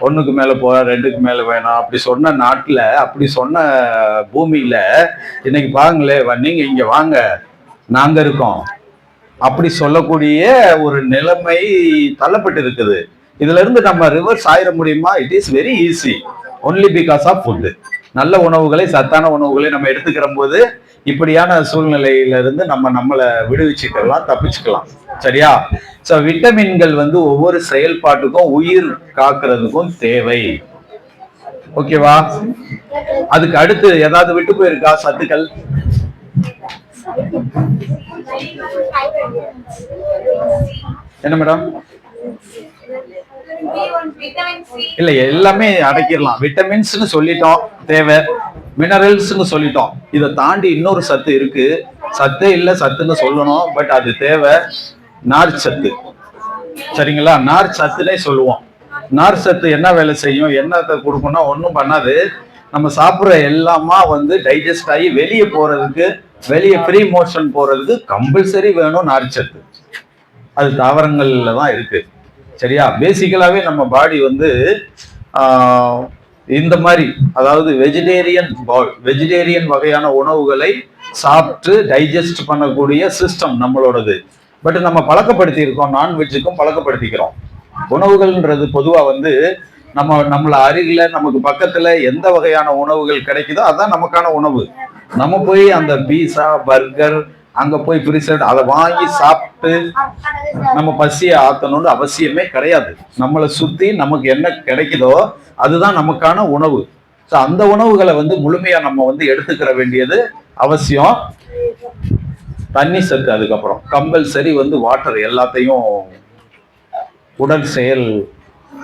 ஒண்ணுக்கு மேல போற, ரெண்டுக்கு மேல வேணாம் அப்படி சொன்ன நாட்டுல, அப்படி சொன்ன பூமியில இன்னைக்கு பாருங்களே, நீங்க இங்க வாங்க நாங்க இருக்கோம் அப்படி சொல்லக்கூடிய ஒரு நிலைமை தள்ளப்பட்டு இருக்குது. இதுல இருந்து நம்ம ரிவர்ஸ் ஆயிட முடியுமா? It is very easy, only because of food. நல்ல உணவுகளை, சத்தான உணவுகளை நம்ம எடுத்துக்கிற போது இப்படியான சூழ்நிலையில இருந்து நம்மளை விடுவிச்சுக்கலாம், தப்பிச்சுக்கலாம், சரியா? சோ விட்டமின்கள் வந்து ஒவ்வொரு செயல்பாட்டுக்கும், உயிர் காக்குறதுக்கும் தேவை. ஓகேவா? அதுக்கு அடுத்து ஏதாவது விட்டு போயிருக்கா சத்துக்கள்? என்ன மேடம்? இல்ல, எல்லாமே அடக்கிடலாம். விட்டமின்ஸ்னு சொல்லிட்டோம் தேவை, மினரல்ஸ்னு சொல்லிட்டோம். இதை தாண்டி இன்னொரு சத்து இருக்கு, சத்தே இல்ல சத்துன்னு சொல்லணும், பட் அது தேவை, நார் சத்து. சரிங்களா? நார் சத்துனே சொல்லுவோம். நார் சத்து என்ன வேலை செய்யும், என்னத்தை கொடுக்கணும்? ஒன்றும் பண்ணாது. நம்ம சாப்பிட்ற எல்லாமா வந்து டைஜஸ்ட் ஆகி வெளியே போறதுக்கு, வெளியே ஃப்ரீ மோஷன் போறதுக்கு கம்பல்சரி வேணும் நார் சத்து. அது தாவரங்கள்ல தான் இருக்கு, சரியா? பேசிக்கலாவே நம்ம பாடி வந்து இந்த மாதிரி, அதாவது வெஜிடேரியன் வகையான உணவுகளை சாப்பிட்டு டைஜஸ்ட் பண்ணக்கூடிய சிஸ்டம் நம்மளோடது. பட் நம்ம பழக்கப்படுத்தி இருக்கோம், நான்வெஜ்ஜுக்கும் பழக்கப்படுத்திக்கிறோம். உணவுகள்ன்றது பொதுவா வந்து நம்மள அருகில, நமக்கு பக்கத்துல எந்த வகையான உணவுகள் கிடைக்குதோ அதான் நமக்கான உணவு. நம்ம போய் அந்த பீஸா, பர்கர், அங்க போய் பிரிசட் அதை வாங்கி சாப்பிட்டு நம்ம பசியை ஆத்தணும்னு அவசியமே கிடையாது. நம்மளை சுத்தி நமக்கு என்ன கிடைக்குதோ அதுதான் நமக்கான உணவு. ஸோ அந்த உணவுகளை வந்து முழுமையா நம்ம வந்து எடுத்துக்கிற வேண்டியது அவசியம். தண்ணி சத்து, அதுக்கப்புறம் கம்பல்சரி வந்து வாட்டர். எல்லாத்தையும் உடல் செயல்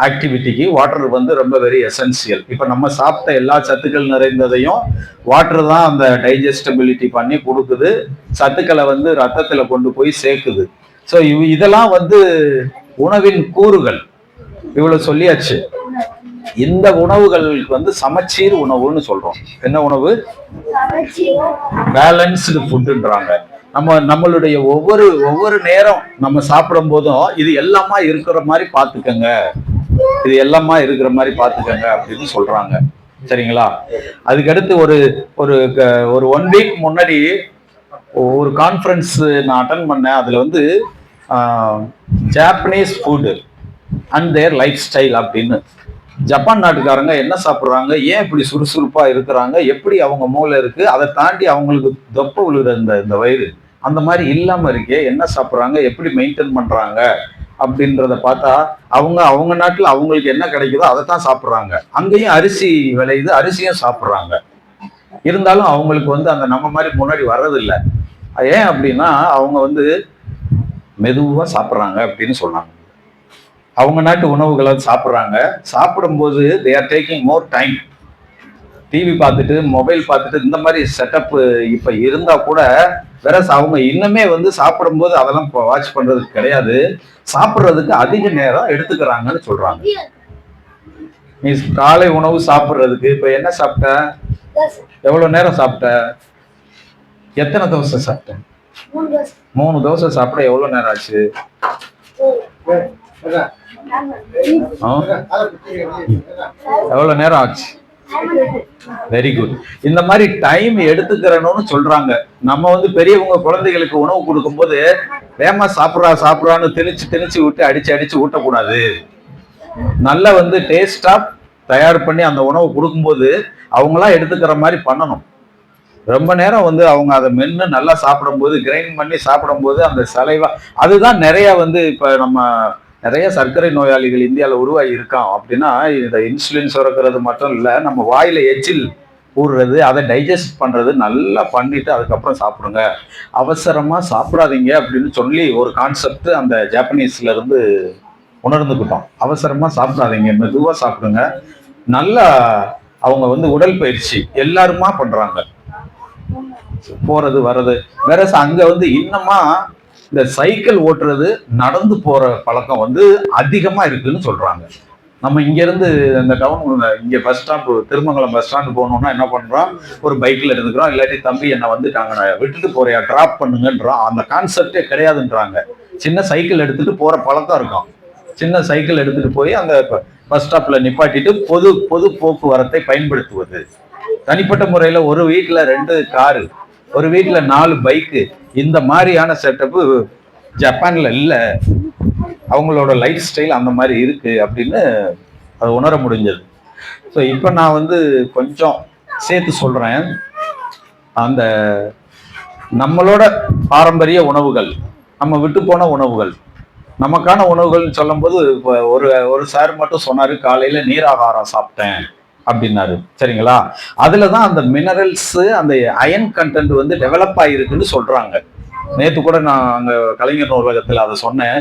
ஆக்டிவிட்டிக்கு வாட்டர் வந்து ரொம்ப வெரி எசென்சியல். இப்போ நம்ம சாப்பிட்ட எல்லா சத்துக்கள் நிறைந்ததையும் வாட்டர் தான் அந்த டைஜஸ்டபிலிட்டி பண்ணி கொடுக்குது, சத்துக்களை வந்து ரத்தத்துல கொண்டு போய் சேர்க்குது. ஸோ இதெல்லாம் வந்து உணவின் கூறுகள். இவ்வளவு சொல்லியாச்சு. இந்த உணவுகளுக்கு வந்து சமச்சீர் உணவுன்னு சொல்றோம். என்ன உணவு? பேலன்ஸ்டு ஃபுட்டுன்றாங்க. நம்மளுடைய ஒவ்வொரு நேரம் நம்ம சாப்பிடும் போதும் இது எல்லாமா இருக்கிற மாதிரி பாத்துக்கங்க, இது எல்லாமா இருக்கிற மாதிரி பாத்துக்கங்க அப்படின்னு சொல்றாங்க, சரிங்களா? அதுக்கடுத்து ஒரு 1 வீக் முன்னாடி ஒரு கான்ஃபரன்ஸ் நான் அட்டன் பண்ணேன். அதுல வந்து Japanese food and their life style அப்படின்னு, ஜப்பான் நாட்டுக்காரங்க என்ன சாப்பிட்றாங்க, ஏன் இப்படி சுறுசுறுப்பா இருக்கிறாங்க, எப்படி அவங்க மூளை இருக்கு, அதை தாண்டி அவங்களுக்கு தொப்ப விழுகிற இந்த வயிறு அந்த மாதிரி இல்லாம இருக்கே, என்ன சாப்பிட்றாங்க, எப்படி மெயின்டைன் பண்றாங்க அப்படின்றத பார்த்தா அவங்க நாட்டுல அவங்களுக்கு என்ன கிடைக்குதோ அதை தான் சாப்பிட்றாங்க. அங்கேயும் அரிசி விளையுது, அரிசியும் சாப்பிட்றாங்க. இருந்தாலும் அவங்களுக்கு வந்து அந்த நம்ம மாதிரி முன்னாடி வர்றதில்லை. ஏன் அப்படின்னா அவங்க வந்து மெதுவா சாப்பிட்றாங்க அப்படின்னு சொன்னாங்க. அவங்க நாட்டு உணவுகளை சாப்பிட்றாங்க. சாப்பிடும்போது they are taking more time. TV பார்த்துட்டு மொபைல் பார்த்துட்டு இந்த மாதிரி செட்டப் இப்ப இருந்தா கூட வேற அவங்க இன்னுமே வந்து சாப்பிடும்போது அதெல்லாம் வாட்ச் பண்றதுக்கு கிடையாது, சாப்பிட்றதுக்கு அதிக நேரம் எடுத்துக்கிறாங்கன்னு சொல்றாங்க. நீ காலை உணவு சாப்பிட்றதுக்கு இப்ப என்ன சாப்பிட்ட, எவ்வளவு நேரம் சாப்பிட்ட, எத்தனை தோசை சாப்பிட்ட? 3 தோசை சாப்பிட எவ்வளவு நேரம் ஆச்சு? எவ்வளவு நேரம் ஆச்சு? Very good. இந்த மாதிரி டைம் எடுத்துக்கிறணும்னு சொல்றாங்க. நம்ம வந்து பெரியவங்க குழந்தைகளுக்கு உணவு கொடுக்கும் போது வேமா சாப்பிட்றான்னு திணிச்சு விட்டு அடிச்சு ஊட்டக்கூடாது. நல்லா வந்து டேஸ்டா தயார் பண்ணி அந்த உணவு கொடுக்கும்போது அவங்களாம் எடுத்துக்கிற மாதிரி பண்ணணும். ரொம்ப நேரம் வந்து அவங்க அதை மென்று நல்லா சாப்பிடும்போது, கிரைண்ட் பண்ணி சாப்பிடும்போது அந்த சலைவா அதுதான் நிறைய வந்து இப்ப நம்ம நிறைய சர்க்கரை நோயாளிகள் இந்தியாவில் உருவாகி இருக்கான். அப்படின்னா இந்த இன்சுலின் சுரக்கிறது மட்டும் இல்லை, நம்ம வாயில எச்சில் ஊறுறது, அதை டைஜஸ்ட் பண்றது நல்லா பண்ணிட்டு அதுக்கப்புறம் சாப்பிடுங்க, அவசரமா சாப்பிடாதீங்க அப்படின்னு சொல்லி ஒரு கான்செப்ட் அந்த ஜாப்பனீஸ்ல இருந்து உணர்ந்துக்கிட்டோம். அவசரமா சாப்பிடாதீங்க, மெதுவா சாப்பிடுங்க. நல்லா அவங்க வந்து உடற்பயிற்சி எல்லாருமா பண்றாங்க, போறது வர்றது. வேற அங்க வந்து இன்னமா இந்த சைக்கிள் ஓட்டுறது, நடந்து போற பழக்கம் வந்து அதிகமா இருக்குன்னு சொல்றாங்க. நம்ம இங்க இருந்து இந்த டவுன் இங்க bus stop Thirumangalam bus stand போகணும்னா என்ன பண்றோம், ஒரு பைக்ல எடுத்துக்கிறோம், இல்லாட்டி தம்பி என்ன வந்து நாங்க விட்டுட்டு போறியா, டிராப் பண்ணுங்கன்றோம். அந்த கான்செப்டே கிடையாதுன்றாங்க. சின்ன சைக்கிள் எடுத்துட்டு போற பழக்கம் இருக்கும். சின்ன சைக்கிள் எடுத்துட்டு போய் அந்த பஸ் ஸ்டாப்ல நிப்பாட்டிட்டு பொது போக்குவரத்தை பயன்படுத்துவது. தனிப்பட்ட முறையில ஒரு வீட்டுல 2 காரு, ஒரு வீட்டுல 4 பைக்கு, இந்த மாதிரியான செட்டப்பு ஜப்பான்ல இல்ல. அவங்களோட லைஃப் ஸ்டைல் அந்த மாதிரி இருக்கு அப்படின்னு அதை உணர முடிஞ்சது. ஸோ இப்போ நான் வந்து கொஞ்சம் சேர்த்து சொல்றேன். அந்த நம்மளோட பாரம்பரிய உணவுகள், நம்ம விட்டு போன உணவுகள், நமக்கான உணவுகள்னு சொல்லும் போது ஒரு சார் மட்டும் சொன்னாரு, காலையில நீராகாரம் சாப்பிட்டேன் அப்படின்னாரு. சரிங்களா? அதுலதான் அந்த மினரல்ஸ், அந்த அயன் கண்டென்ட் வந்து டெவலப் ஆகிருக்குன்னு சொல்றாங்க. நேற்று கூட நான் அங்கே கலைஞர் நூலகத்தில் அதை சொன்னேன்.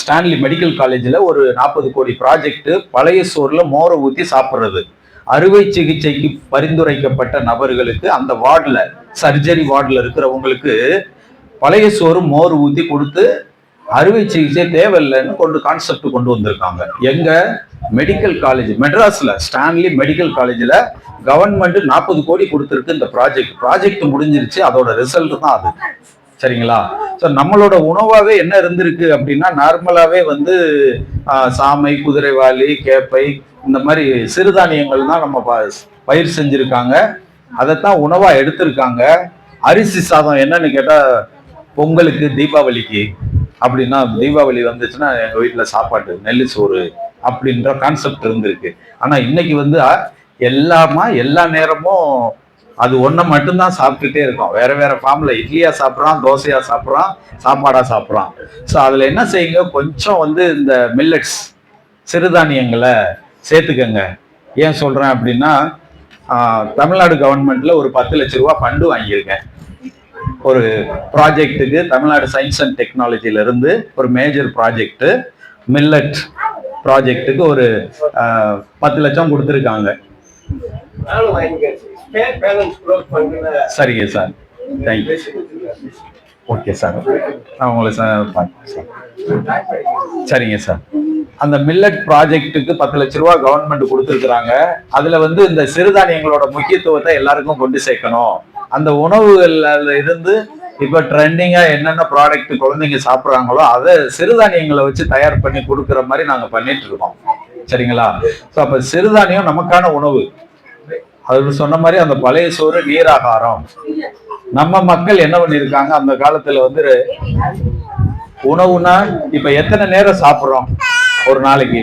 ஸ்டான்லி மெடிக்கல் காலேஜில் ஒரு 40 கோடி ப்ராஜெக்ட், பழைய சோறுல மோரை ஊற்றி சாப்பிட்றது. அறுவை சிகிச்சைக்கு பரிந்துரைக்கப்பட்ட நபர்களுக்கு, அந்த வார்டில் சர்ஜரி வார்டில் இருக்கிறவங்களுக்கு பழைய சோறு மோர் ஊற்றி கொடுத்து அறுவை சிகிச்சை தேவையில்லைன்னு கான்செப்ட் கொண்டு வந்திருக்காங்க. எங்க மெடிக்கல் காலேஜ் மெட்ராஸ்ல, ஸ்டான்லி மெடிக்கல் காலேஜில் கவர்மெண்ட் 40 கோடி கொடுத்துருக்கு இந்த ப்ராஜெக்ட் முடிஞ்சிருச்சு. அதோட ரிசல்ட் தான் அது. சரிங்களா? ஸோ நம்மளோட உணவாவே என்ன இருந்திருக்கு அப்படின்னா, நார்மலாவே வந்து சாமை, குதிரைவாலி, கேப்பை, இந்த மாதிரி சிறுதானியங்கள் தான் நம்ம பயிர் செஞ்சிருக்காங்க. அதைத்தான் உணவா எடுத்திருக்காங்க. அரிசி சாதம் என்னன்னு கேட்டா, பொங்கலுக்கு, தீபாவளிக்கு அப்படின்னா, தீபாவளி வந்துச்சுன்னா எங்க வீட்டுல சாப்பாட்டு நெல்லு சோறு அப்படின்ற கான்செப்ட் இருந்திருக்கு. ஆனா இன்னைக்கு வந்து எல்லா நேரமும் அது ஒன்றை மட்டும்தான் சாப்பிட்டுட்டே இருக்கோம். வேற ஃபார்ம்ல இட்லியா சாப்பிட்றான், தோசையா சாப்பிட்றான், சாப்பாடா சாப்பிட்றான். ஸோ அதுல என்ன செய்யுங்க, கொஞ்சம் வந்து இந்த மில்லட்ஸ், சிறுதானியங்களை சேர்த்துக்கங்க. ஏன் சொல்றேன் அப்படின்னா, தமிழ்நாடு கவர்மெண்ட்ல ஒரு 10 லட்ச ரூபா ஃபண்டு வாங்கியிருக்கேன். ஒரு ப்ராஜெக்டுக்கு தமிழ்நாடு சயின்ஸ் அண்ட் டெக்னாலஜில இருந்து ஒரு மேஜர் ப்ராஜெக்ட், மில்லட் ப்ராஜெக்டுக்கு ஒரு 10 லட்சம் கொடுத்துருக்காங்க. சரிங்க சார், தேங்க்யூ. ஓகே சார், நான் உங்களை சரிங்க சார். அந்த மில்லட் ப்ராஜெக்டுக்கு 10 லட்ச ரூபா கவர்மெண்ட் கொடுத்துருக்குறாங்க. அதுல வந்து இந்த சிறுதானியங்களோட முக்கியத்துவத்தை எல்லாருக்கும் கொண்டு சேர்க்கணும். அந்த உணவுகள்ல இருந்து இப்ப ட்ரெண்டிங்கா என்னென்ன ப்ராடக்ட் குழந்தைங்க சாப்பிட்றாங்களோ அதை சிறுதானியங்களை வச்சு தயார் பண்ணி கொடுக்குற மாதிரி நாங்க பண்ணிட்டு இருக்கோம். சரிங்களா? ஸோ அப்ப சிறுதானியம் நமக்கான உணவு. அது சொன்ன மாதிரி அந்த பழைய சோறு, நீராகாரம். நம்ம மக்கள் என்ன பண்ணிருக்காங்க, அந்த காலத்துல வந்து உணவுனா இப்ப எத்தனை நேரம் சாப்பிட்றோம் ஒரு நாளைக்கு?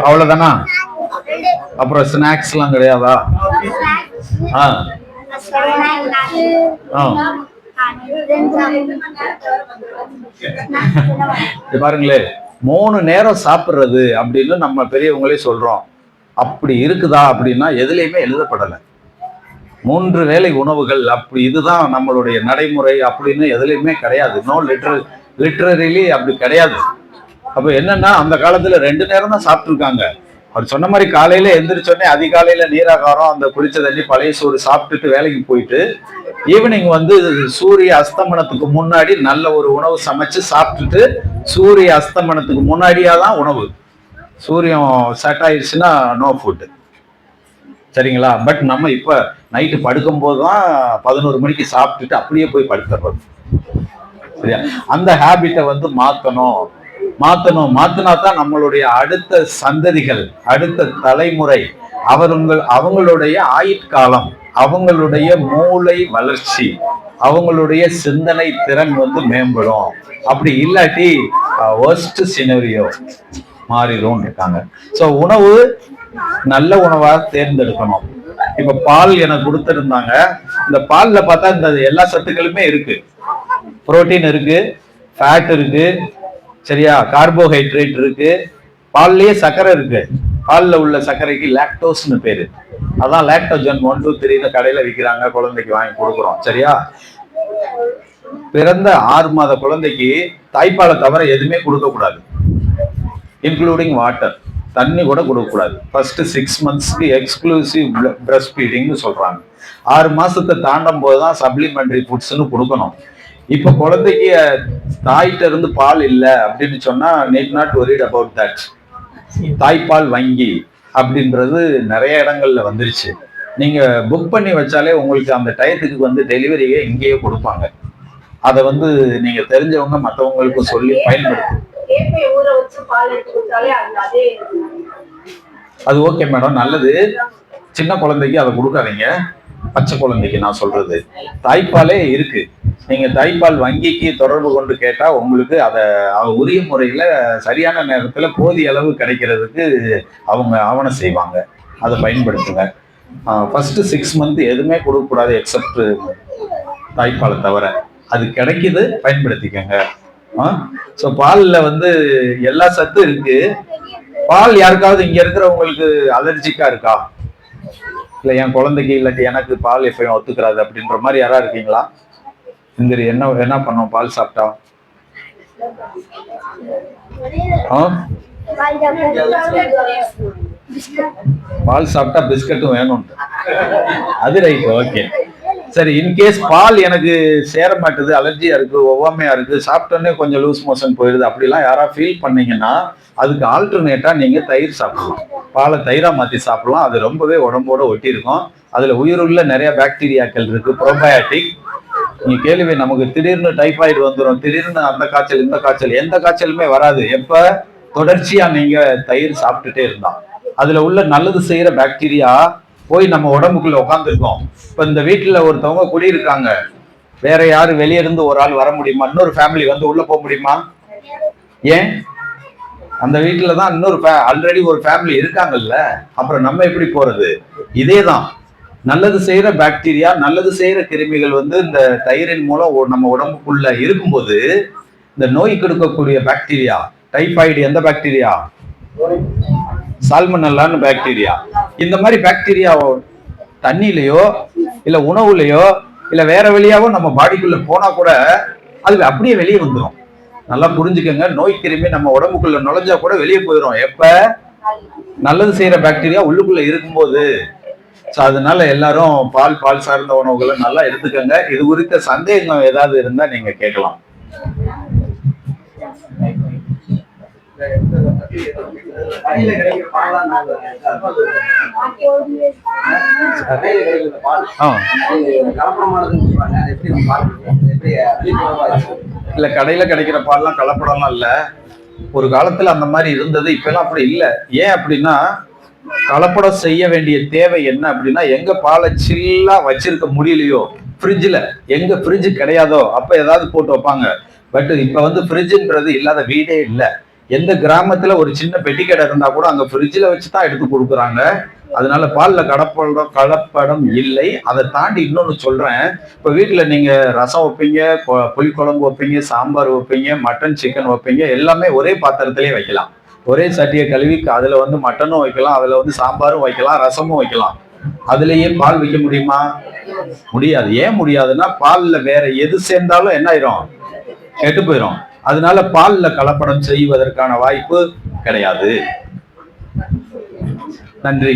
அவ்வளவுதானா? அப்புறம் ஸ்நாக்ஸ் எல்லாம் கிடையாதா? இது பாருங்களே, 3 நேரம் சாப்பிடுறது அப்படின்னு நம்ம பெரியவங்களே சொல்றோம். அப்படி இருக்குதா அப்படின்னா எதுலையுமே எழுதப்படலை. 3 வேளை உணவுகள் அப்படி இதுதான் நம்மளுடைய நடைமுறை அப்படின்னு எதுலையுமே கிடையாது. நோ லிட்ரரிலி அப்படி கிடையாது. அப்ப என்னன்னா அந்த காலத்துல 2 நேரம் தான் சாப்பிட்டுருக்காங்க. அவர் சொன்ன மாதிரி காலையில எந்திரிச்சோடனே அதிகாலையில நீராகாரம், அந்த குளிச்ச தண்ணி, பழைய சோறு சாப்பிட்டுட்டு வேலைக்கு போயிட்டு ஈவினிங் வந்து சூரிய அஸ்தமனத்துக்கு முன்னாடி நல்ல ஒரு உணவு சமைச்சு சாப்பிட்டுட்டு சூரிய அஸ்தமனத்துக்கு முன்னாடியாதான் உணவு. சூரியன் செட் ஆயிடுச்சுன்னா நோ ஃபுட். சரிங்களா? பட் நம்ம இப்ப நைட்டு படுக்கும் போதுதான் 11 மணிக்கு சாப்பிட்டுட்டு அப்படியே போய் படுத்துறது. சரியா? அந்த ஹேபிட்டை வந்து மாத்தினா தான் நம்மளுடைய அடுத்த சந்ததிகள், அடுத்த தலைமுறை, அவங்களுடைய ஆயுட்காலம், அவங்களுடைய மூளை வளர்ச்சி, அவங்களுடைய சிந்தனை திறன் வந்து மேம்படும். அப்படி இல்லாட்டி worst scenario மாறிடும் இருக்காங்க. ஸோ உணவு நல்ல உணவா தேர்ந்தெடுக்கணும். இப்ப பால் எனக்கு கொடுத்துருந்தாங்க. இந்த பால்ல பார்த்தா இந்த எல்லா சத்துக்களுமே இருக்கு. புரோட்டீன் இருக்கு, ஃபேட் இருக்கு, சரியா, கார்போஹைட்ரேட் இருக்கு, பால்லயே சர்க்கரை இருக்கு. பால்ல உள்ள சர்க்கரைக்கு லாக்டோஸ்னு பேரு. அதான் லாக்டோஜன் 1, 2, 3 கடையில விற்கிறாங்க, குழந்தைக்கு வாங்கி கொடுக்குறோம். சரியா? பிறந்த 6 மாத குழந்தைக்கு தாய்ப்பாலை தவிர எதுவுமே கொடுக்க கூடாது, இன்க்ளூடிங் வாட்டர். தண்ணி கூட கொடுக்கக்கூடாது. ஃபர்ஸ்ட் 6 மந்த்ஸ்க்கு எக்ஸ்க்ளூசிவ் பிரஸ்ட் ஃபீடிங்னு சொல்றாங்க. 6 மாசத்தை தாண்டும் போதுதான் சப்ளிமெண்டரி ஃபுட்ஸ்ன்னு கொடுக்கணும். இப்ப குழந்தைக்கு தாய்கிட்ட இருந்து பால் இல்லை அப்படின்னு சொன்னா need not worried about that. தாய்ப்பால் வங்கி அப்படின்றது நிறைய இடங்கள்ல வந்துருச்சு. நீங்க புக் பண்ணி வச்சாலே உங்களுக்கு அந்த டயத்துக்கு வந்து டெலிவரியே இங்கேயே கொடுப்பாங்க. அதை வந்து நீங்க தெரிஞ்சவங்க மற்றவங்களுக்கும் சொல்லி பயன்படுத்து. அது ஓகே மேடம், நல்லது. சின்ன குழந்தைக்கு அதை கொடுக்காதீங்க. பச்சை குழந்தைக்கு நான் சொல்றது தாய்ப்பாலே இருக்கு. நீங்க தாய்ப்பால் வங்கிக்கு தொடர்பு கொண்டு கேட்டா உங்களுக்கு அதை உரிய முறையில சரியான நேரத்துல போதிய அளவு கிடைக்கிறதுக்கு அவங்க ஆவணம் செய்வாங்க. அதை பயன்படுத்துங்க. ஃபர்ஸ்ட் 6 மந்த் எதுவுமே கொடுக்கக்கூடாது எக்ஸப்ட் தாய்ப்பாலை தவிர. அது கிடைக்குது, பயன்படுத்திக்கங்க. ஸோ பால்ல வந்து எல்லா சத்தும் இருக்கு. பால் யாருக்காவது இங்க இருக்கிறவங்களுக்கு அலர்ஜிக்கா இருக்கா? இல்ல என் குழந்தைக்கு இல்லாட்டி எனக்கு பால் எப்பயும் ஒத்துக்கிறாது அப்படின்ற மாதிரி யாரா இருக்கீங்களா? இந்த என்ன பண்ணோம் பால் சாப்பிட்டா? பால் சாப்பிட்டா பிஸ்கட்டும் வேணும். அது ரைட், ஓகே. சரி, இன்கேஸ் பால் எனக்கு சேர மாட்டுது, அலர்ஜியா இருக்கு, ஒவ்வாமையா இருக்கு, சாப்பிட்டோன்னே கொஞ்சம் லூஸ் மோஷன் போயிடுது, அப்படிலாம் யாரா ஃபீல் பண்ணீங்கன்னா அதுக்கு ஆல்டர்னேட்டா நீங்க தயிர் சாப்பிடலாம். பாலை தயிரா மாத்தி சாப்பிடலாம். அது ரொம்பவே உடம்போட ஒட்டி இருக்கும். அதுல உயிருள்ள நிறைய பாக்டீரியாக்கள் இருக்கு, ப்ரோபயாட்டிக். நீங்க கேள்வி, நமக்கு திடீர்னு டைபாய்டு வந்துடும், திடீர்னு அந்த காய்ச்சல் இந்த காய்ச்சல், எந்த காய்ச்சலுமே வராது எப்ப தொடர்ச்சியா நீங்க தயிர் சாப்பிட்டுட்டே இருந்தா. அதுல உள்ள நல்லது செய்யற பாக்டீரியா போய் நம்ம உடம்புக்குள்ள உட்காந்துருக்கோம். இப்ப இந்த வீட்டுல ஒருத்தவங்க குடியிருக்காங்க, வேற யாரு வெளியே இருந்து ஒரு ஆள் வர முடியுமா? இன்னொரு ஃபேமிலி வந்து உள்ள போக முடியுமா? ஏன்? அந்த வீட்டுலதான் இன்னொரு ஆல்ரெடி ஒரு ஃபேமிலி இருக்காங்கல்ல, அப்புறம் நம்ம எப்படி போறது? இதேதான், நல்லது செய்யற பாக்டீரியா, நல்லது செய்யற கிருமிகள் வந்து இந்த தயிரின் மூலம் நம்ம உடம்புக்குள்ள இருக்கும்போது இந்த நோய் கொடுக்கக்கூடிய பாக்டீரியா, டைபாய்டு எந்த பாக்டீரியா? சால்மனல்லான்னு பாக்டீரியா. இந்த மாதிரி பாக்டீரியா தண்ணியிலையோ இல்ல உணவுலையோ இல்ல வேற வழியாவோ நம்ம பாடிக்குள்ள போனா கூட அது அப்படியே வெளியே வந்துடும். நல்லா புரிஞ்சுக்கோங்க, நோய் கிருமி நம்ம உடம்புக்குள்ள நுழைஞ்சா கூட வெளியே போயிடும் எப்ப நல்லது செய்யற பாக்டீரியா உள்ளுக்குள்ள இருக்கும்போது. அதனால எல்லாரும் பால் சார்ந்த உணவுகளை நல்லா எடுத்துக்கோங்க. இது குறித்த சந்தேகம் ஏதாவது இருந்தா நீங்க கேட்கலாம். இல்ல, கடையில கிடைக்கிற பால்லாம் கலப்படம்லாம் இல்ல. ஒரு காலத்துல அந்த மாதிரி இருந்தது, இப்ப எல்லாம் அப்படி இல்லை. ஏன் அப்படின்னா கலப்படம் செய்ய வேண்டிய தேவை என்ன அப்படின்னா, எங்க பாலை சில்லா வச்சிருக்க முடியலையோ, ஃப்ரிட்ஜில் எங்க ஃப்ரிட்ஜ் கிடையாதோ அப்ப ஏதாவது போட்டு வைப்பாங்க. பட் இப்ப வந்து ஃப்ரிட்ஜுன்றது இல்லாத வீடே இல்லை. எந்த கிராமத்துல ஒரு சின்ன பெட்டி கடை இருந்தா கூட அங்க ஃப்ரிட்ஜில் வச்சுதான் எடுத்து கொடுக்குறாங்க. அதனால பால்ல கலப்படம் இல்லை. அதை தாண்டி இன்னொன்னு சொல்றேன். இப்ப வீட்டுல நீங்க ரசம் வைப்பீங்க, புளிக்குழம்பு வைப்பீங்க, சாம்பார் வைப்பீங்க, மட்டன் சிக்கன் வைப்பீங்க, எல்லாமே ஒரே பாத்திரத்திலே வைக்கலாம். ஒரே சட்டியை கழுவி அதுல வந்து மட்டனும் வைக்கலாம், அதுல வந்து சாம்பாரும் வைக்கலாம், ரசமும் வைக்கலாம். அதுலயே பால் வைக்க முடியுமா? முடியாது. ஏன் முடியாதுன்னா பால்ல வேற எது சேர்ந்தாலும் என்ன ஆயிரும்? கெட்டு போயிடும். அதனால பால்ல கலப்படம் செய்வதற்கான வாய்ப்பு கிடையாது. நன்றி.